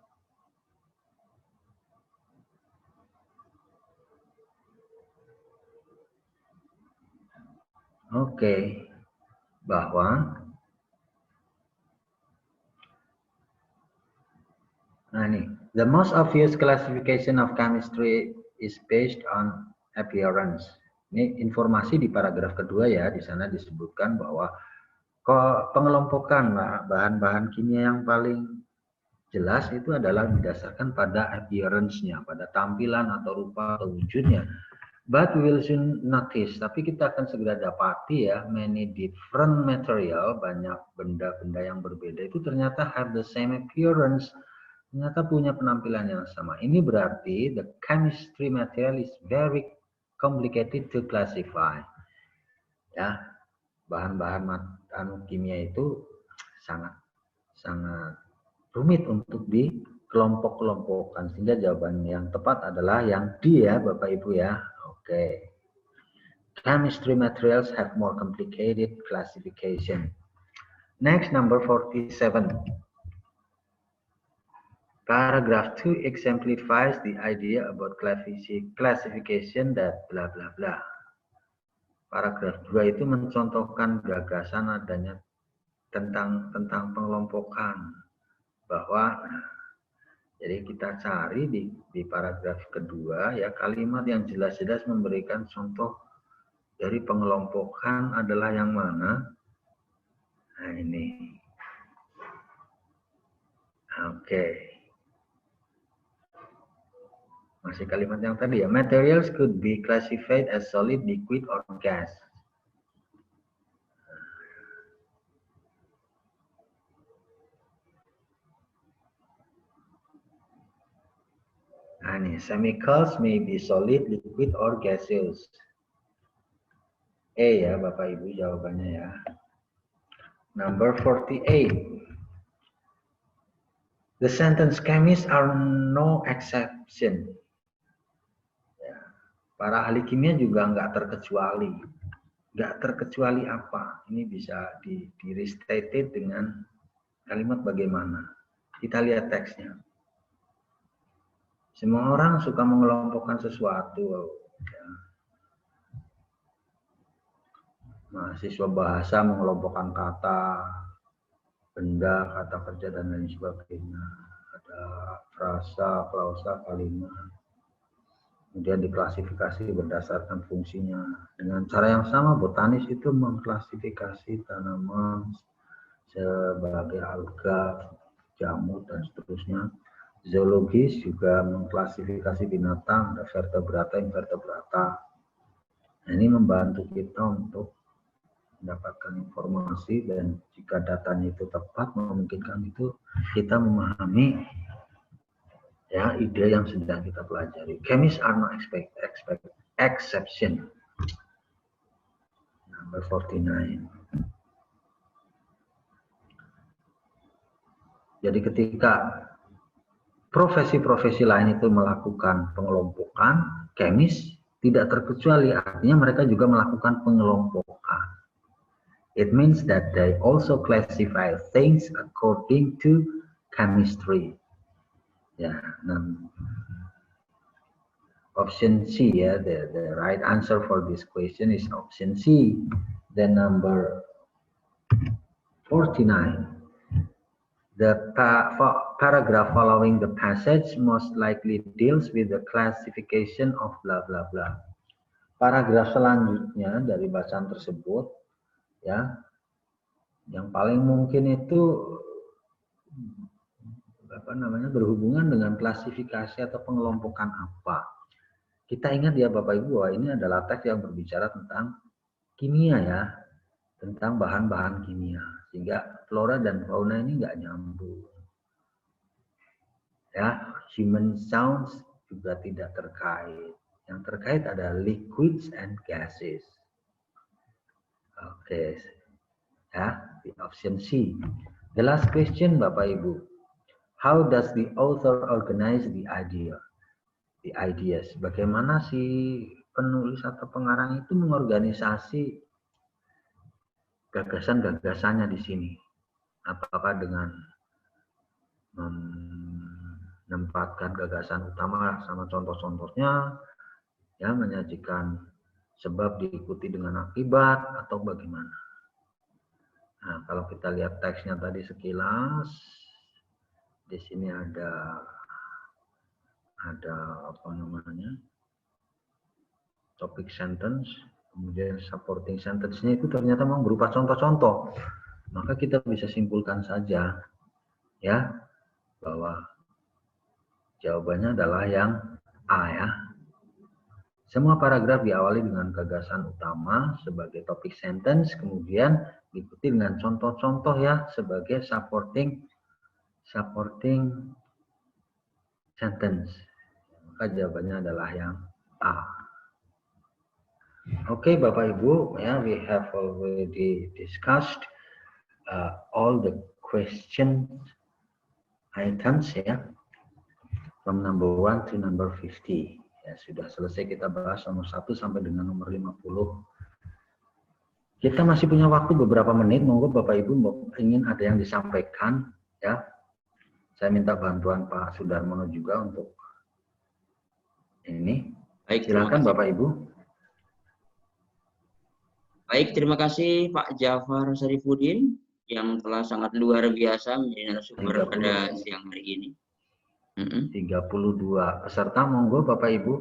bahwa nah ini, the most obvious classification of chemistry is based on appearance. Ini informasi di paragraf kedua ya, di sana disebutkan bahwa pengelompokan bahan-bahan kimia yang paling jelas itu adalah didasarkan pada appearance-nya, pada tampilan atau rupa atau wujudnya. But we will soon notice, tapi kita akan segera dapati ya, many different material, banyak benda-benda yang berbeda itu ternyata have the same appearance, ternyata punya penampilan yang sama. Ini berarti the chemistry material is very complicated to classify. Ya, bahan-bahan kimia itu sangat rumit untuk dikelompok-kelompokkan, sehingga jawaban yang tepat adalah yang D ya Bapak Ibu ya. Oke. Chemistry materials have more complicated classification. Next, number 47. Paragraph 2 exemplifies the idea about classification that blah blah blah. Paragraf 2 itu mencontohkan gagasan adanya tentang pengelompokan, bahwa jadi kita cari di paragraf kedua ya, kalimat yang jelas-jelas memberikan contoh dari pengelompokan adalah yang mana. Nah ini. Oke. Masih kalimat yang tadi ya. Materials could be classified as solid, liquid, or gas. Nah ini, chemicals may be solid, liquid, or gaseous. Ya Bapak Ibu jawabannya ya. Number 48. The sentence chemists are no exception. Ya. Para ahli kimia juga nggak terkecuali. Nggak terkecuali apa? Ini bisa di-restated dengan kalimat bagaimana. Kita lihat teksnya. Semua orang suka mengelompokkan sesuatu. Ya. Mahasiswa bahasa mengelompokkan kata, benda, kata kerja, dan lain sebagainya. Ada frasa, klausa, kalimat. Kemudian diklasifikasi berdasarkan fungsinya. Dengan cara yang sama, botanis itu mengklasifikasi tanaman sebagai alga, jamur, dan seterusnya. Zoologis juga mengklasifikasi binatang, ada vertebrata, invertebrata. Nah, ini membantu kita untuk mendapatkan informasi, dan jika datanya itu tepat, memungkinkan itu kita memahami ya ide yang sedang kita pelajari. Chemists are not exception. Number 49. Jadi ketika profesi-profesi lain itu melakukan pengelompokan, kemis tidak terkecuali, artinya mereka juga melakukan pengelompokan. It means that they also classify things according to chemistry. Ya, option C, ya, the right answer for this question is option C. Then number 49. The paragraph following the passage most likely deals with the classification of blah blah blah. Paragraf selanjutnya dari bacaan tersebut, ya, yang paling mungkin itu berhubungan dengan klasifikasi atau pengelompokan apa. Kita ingat ya Bapak Ibu, bahwa ini adalah teks yang berbicara tentang kimia, ya, tentang bahan-bahan kimia, sehingga flora dan fauna ini nggak nyambung. Ya, human sounds juga tidak terkait. Yang terkait ada liquids and gases. Oke, ya, di option C. The last question Bapak Ibu. How does the author organize the ideas? Bagaimana si penulis atau pengarang itu mengorganisasi gagasan-gagasannya di sini? Apakah dengan menempatkan gagasan utama sama contoh-contohnya, ya, menyajikan sebab diikuti dengan akibat, atau bagaimana? Nah, kalau kita lihat teksnya tadi sekilas, di sini ada apa namanya, topic sentence, kemudian supporting sentence-nya itu ternyata memang berupa contoh-contoh. Maka kita bisa simpulkan saja, ya, bahwa jawabannya adalah yang A, ya. Semua paragraf diawali dengan gagasan utama sebagai topik sentence, kemudian diikuti dengan contoh-contoh, ya, sebagai supporting sentence. Maka jawabannya adalah yang A. Oke, Bapak Ibu, ya, we have already discussed all the question items, ya, from number 1 to number 50. Ya, sudah selesai kita bahas nomor 1 sampai dengan nomor 50. Kita masih punya waktu beberapa menit. Monggo Bapak Ibu ingin ada yang disampaikan, ya. Saya minta bantuan Pak Sudarmono juga untuk ini. Baik, silakan Bapak Ibu. Baik, terima kasih Pak Jafar Sarifuddin yang telah sangat luar biasa menjadi narasumber pada siang hari ini. 32 peserta, monggo Bapak Ibu.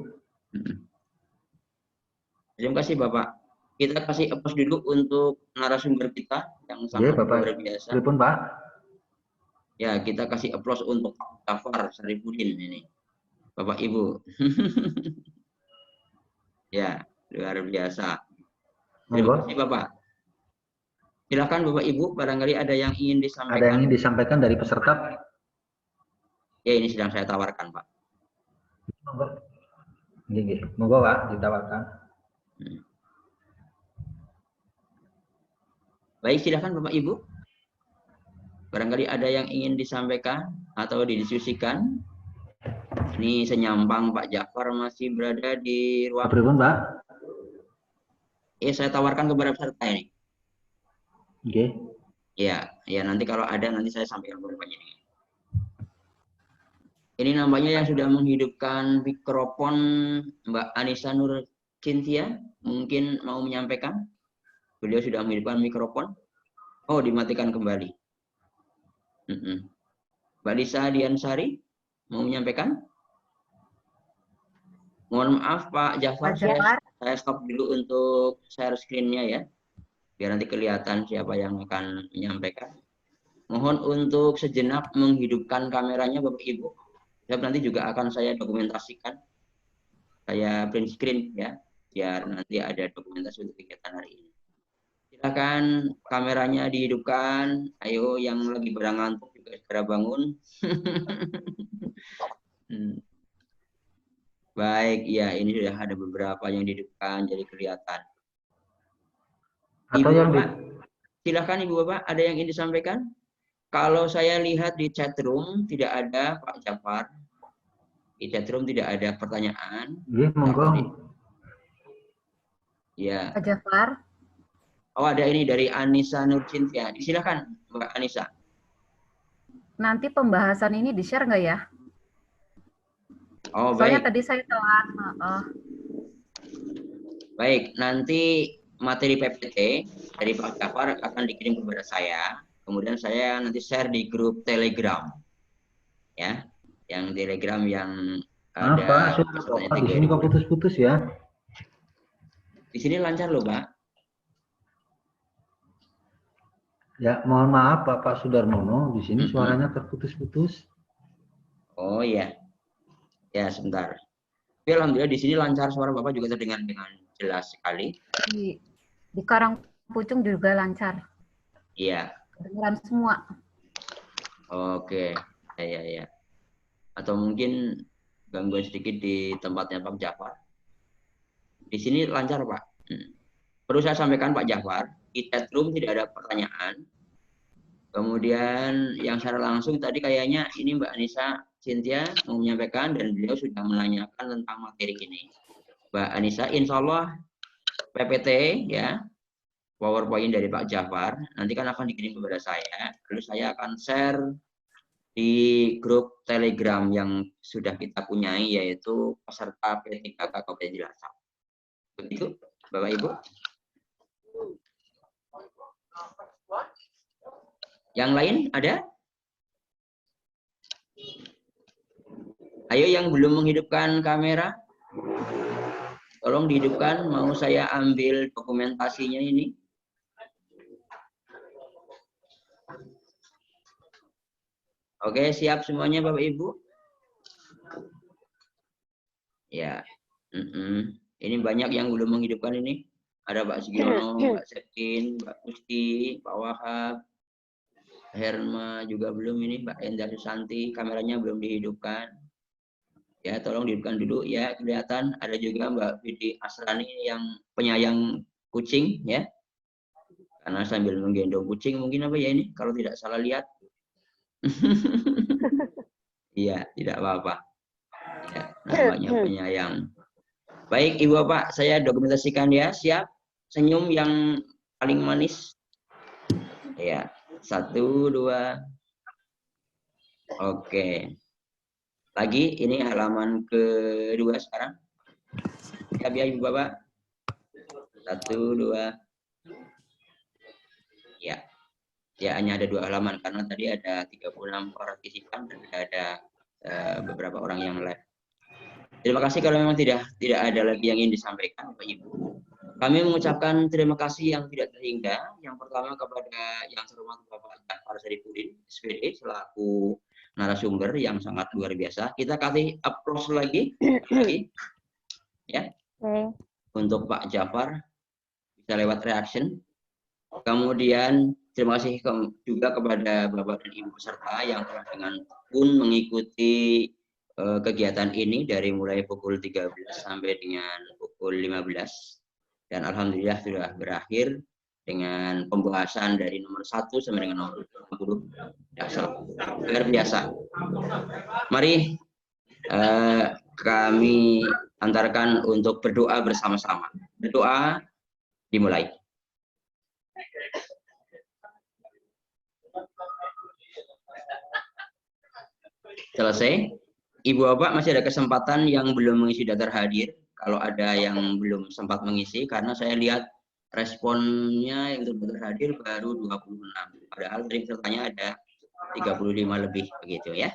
Terima kasih Bapak. Kita kasih applause dulu untuk narasumber kita yang sangat luar biasa. Pripun Pak? Ya, kita kasih applause untuk Pak Jafar Sarifuddin ini. Bapak Ibu. Ya, luar biasa. Terima kasih Bapak. Silakan Bapak Ibu, barangkali ada yang ingin disampaikan. Ada yang ingin disampaikan dari peserta? Ya, ini sedang saya tawarkan, Pak. Monggo. Monggo Pak, ditawarkan. Baik, silakan Bapak Ibu. Barangkali ada yang ingin disampaikan atau didiskusikan. Ini senyampang Pak Jafar masih berada di ruang. Pripun Pak? Saya tawarkan kepada peserta ini. Oke. Ya, nanti kalau ada nanti saya sampaikan kepada Pak Jenny. Ini nampaknya yang sudah menghidupkan mikrofon Mbak Anissa Nur Cynthia, mungkin mau menyampaikan. Beliau sudah menghidupkan mikrofon. Oh, dimatikan kembali. Mbak Lisa Diansari mau menyampaikan? Mohon maaf Pak Jafar, saya stop dulu untuk share screen-nya ya. Biar nanti kelihatan siapa yang akan menyampaikan. Mohon untuk sejenak menghidupkan kameranya Bapak Ibu. Nanti juga akan saya dokumentasikan. Saya print screen ya, biar nanti ada dokumentasi untuk kegiatan hari ini. Silakan kameranya dihidupkan. Ayo yang lagi berangantuk juga segera bangun. Baik, ya ini sudah ada beberapa yang dihidupkan jadi kelihatan. Atau Ibu Bapak, silakan Ibu Bapak, ada yang ingin disampaikan? Kalau saya lihat di chat room tidak ada Pak Jafar. Di chat room tidak ada pertanyaan. Iya, monggo. Ya. Pak Jafar. Oh, ada ini dari Anissa Nurcintia. Silakan Mbak Anissa. Nanti pembahasan ini di-share nggak ya? Oh, Soalnya baik. tadi saya telat. Baik, nanti materi PPT dari Pak Jafar akan dikirim kepada saya. Kemudian saya nanti share di grup Telegram. Ya, yang Telegram yang ada. Pak, di sini kok putus-putus ya? Di sini lancar loh, Pak. Ya, mohon maaf Pak Sudarmono, di sini suaranya terputus-putus. Oh iya. Ya, sebentar. Tapi alhamdulillah di sini lancar, suara Bapak juga terdengar dengan jelas sekali. Di Karangpucung juga lancar. Iya. Kedengaran semua. Oke. Ya. Atau mungkin gangguan sedikit di tempatnya Pak Jafar. Di sini lancar, Pak. Perlu saya sampaikan Pak Jafar, di chat room tidak ada pertanyaan. Kemudian yang secara langsung tadi kayaknya ini Mbak Anissa Cynthia mau menyampaikan dan beliau sudah menanyakan tentang materi ini. Mbak Anissa, insya Allah PPT ya, PowerPoint dari Pak Jafar nanti kan akan dikirim kepada saya. Lalu saya akan share di grup Telegram yang sudah kita punyai, yaitu peserta P3K Kabupaten Cilacap. Begitu, Bapak Ibu. Yang lain ada? Ayo yang belum menghidupkan kamera, tolong dihidupkan. Mau saya ambil dokumentasinya ini. Oke, siap semuanya Bapak Ibu? Ya. Ini banyak yang belum menghidupkan ini. Ada Pak Sugiono, Mbak Septin, Mbak Kusti, Pak Wahab, Herma juga belum ini, Mbak Enda Susanti, kameranya belum dihidupkan. Ya, tolong dihidupkan dulu ya, kelihatan. Ada juga Mbak Vidi Asrani yang penyayang kucing ya. Karena sambil menggendong kucing mungkin apa ya ini kalau tidak salah lihat. Iya, tidak apa-apa. Ya, namanya penyayang. Baik, Ibu Bapak, saya dokumentasikan ya, siap. Senyum yang paling manis. Ya, 1, 2. Oke. Lagi, ini halaman kedua sekarang. Siap ya, Ibu Bapak. 1, 2. Ya. Ya, hanya ada 2 halaman karena tadi ada 36 partisipan dan ada beberapa orang yang live. Terima kasih kalau memang tidak ada lagi yang ingin disampaikan, Bapak Ibu. Kami mengucapkan terima kasih yang tidak terhingga. Yang pertama kepada yang terhormat Bapak Jafar Saripudin, SPD, selaku narasumber yang sangat luar biasa. Kita kasih applause lagi. Ya. Untuk Pak Jafar, bisa lewat reaction. Kemudian terima kasih juga kepada Bapak dan Ibu peserta yang telah dengan tekun mengikuti kegiatan ini dari mulai pukul 13 sampai dengan pukul 15. Dan alhamdulillah sudah berakhir dengan pembahasan dari nomor 1 sampai dengan nomor 20. Luar biasa. Mari kami antarkan untuk berdoa bersama-sama. Berdoa dimulai. Selesai. Ibu Bapak masih ada kesempatan yang belum mengisi daftar hadir. Kalau ada yang belum sempat mengisi, karena saya lihat responnya yang daftar hadir baru 26. Padahal tadi pesertanya ada 35 lebih begitu ya.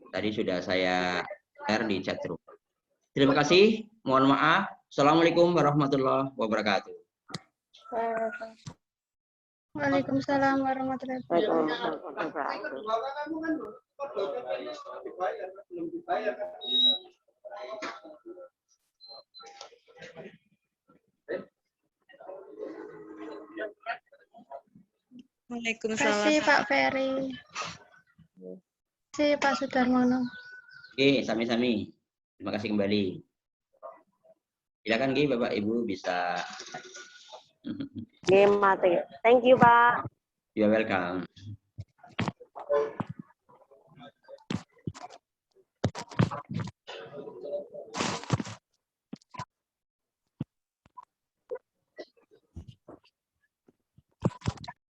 Tadi sudah saya share di chat room. Terima kasih. Mohon maaf. Assalamualaikum warahmatullahi wabarakatuh. Waalaikumsalam warahmatullahi wabarakatuh. Waalaikumsalam. Terima kasih Pak Ferry. Terima kasih Pak Sudarmono. Oke, sami-sami. Terima kasih kembali. Silakan Gi, Bapak Ibu bisa. Game mati. Thank you, Pak. You're welcome.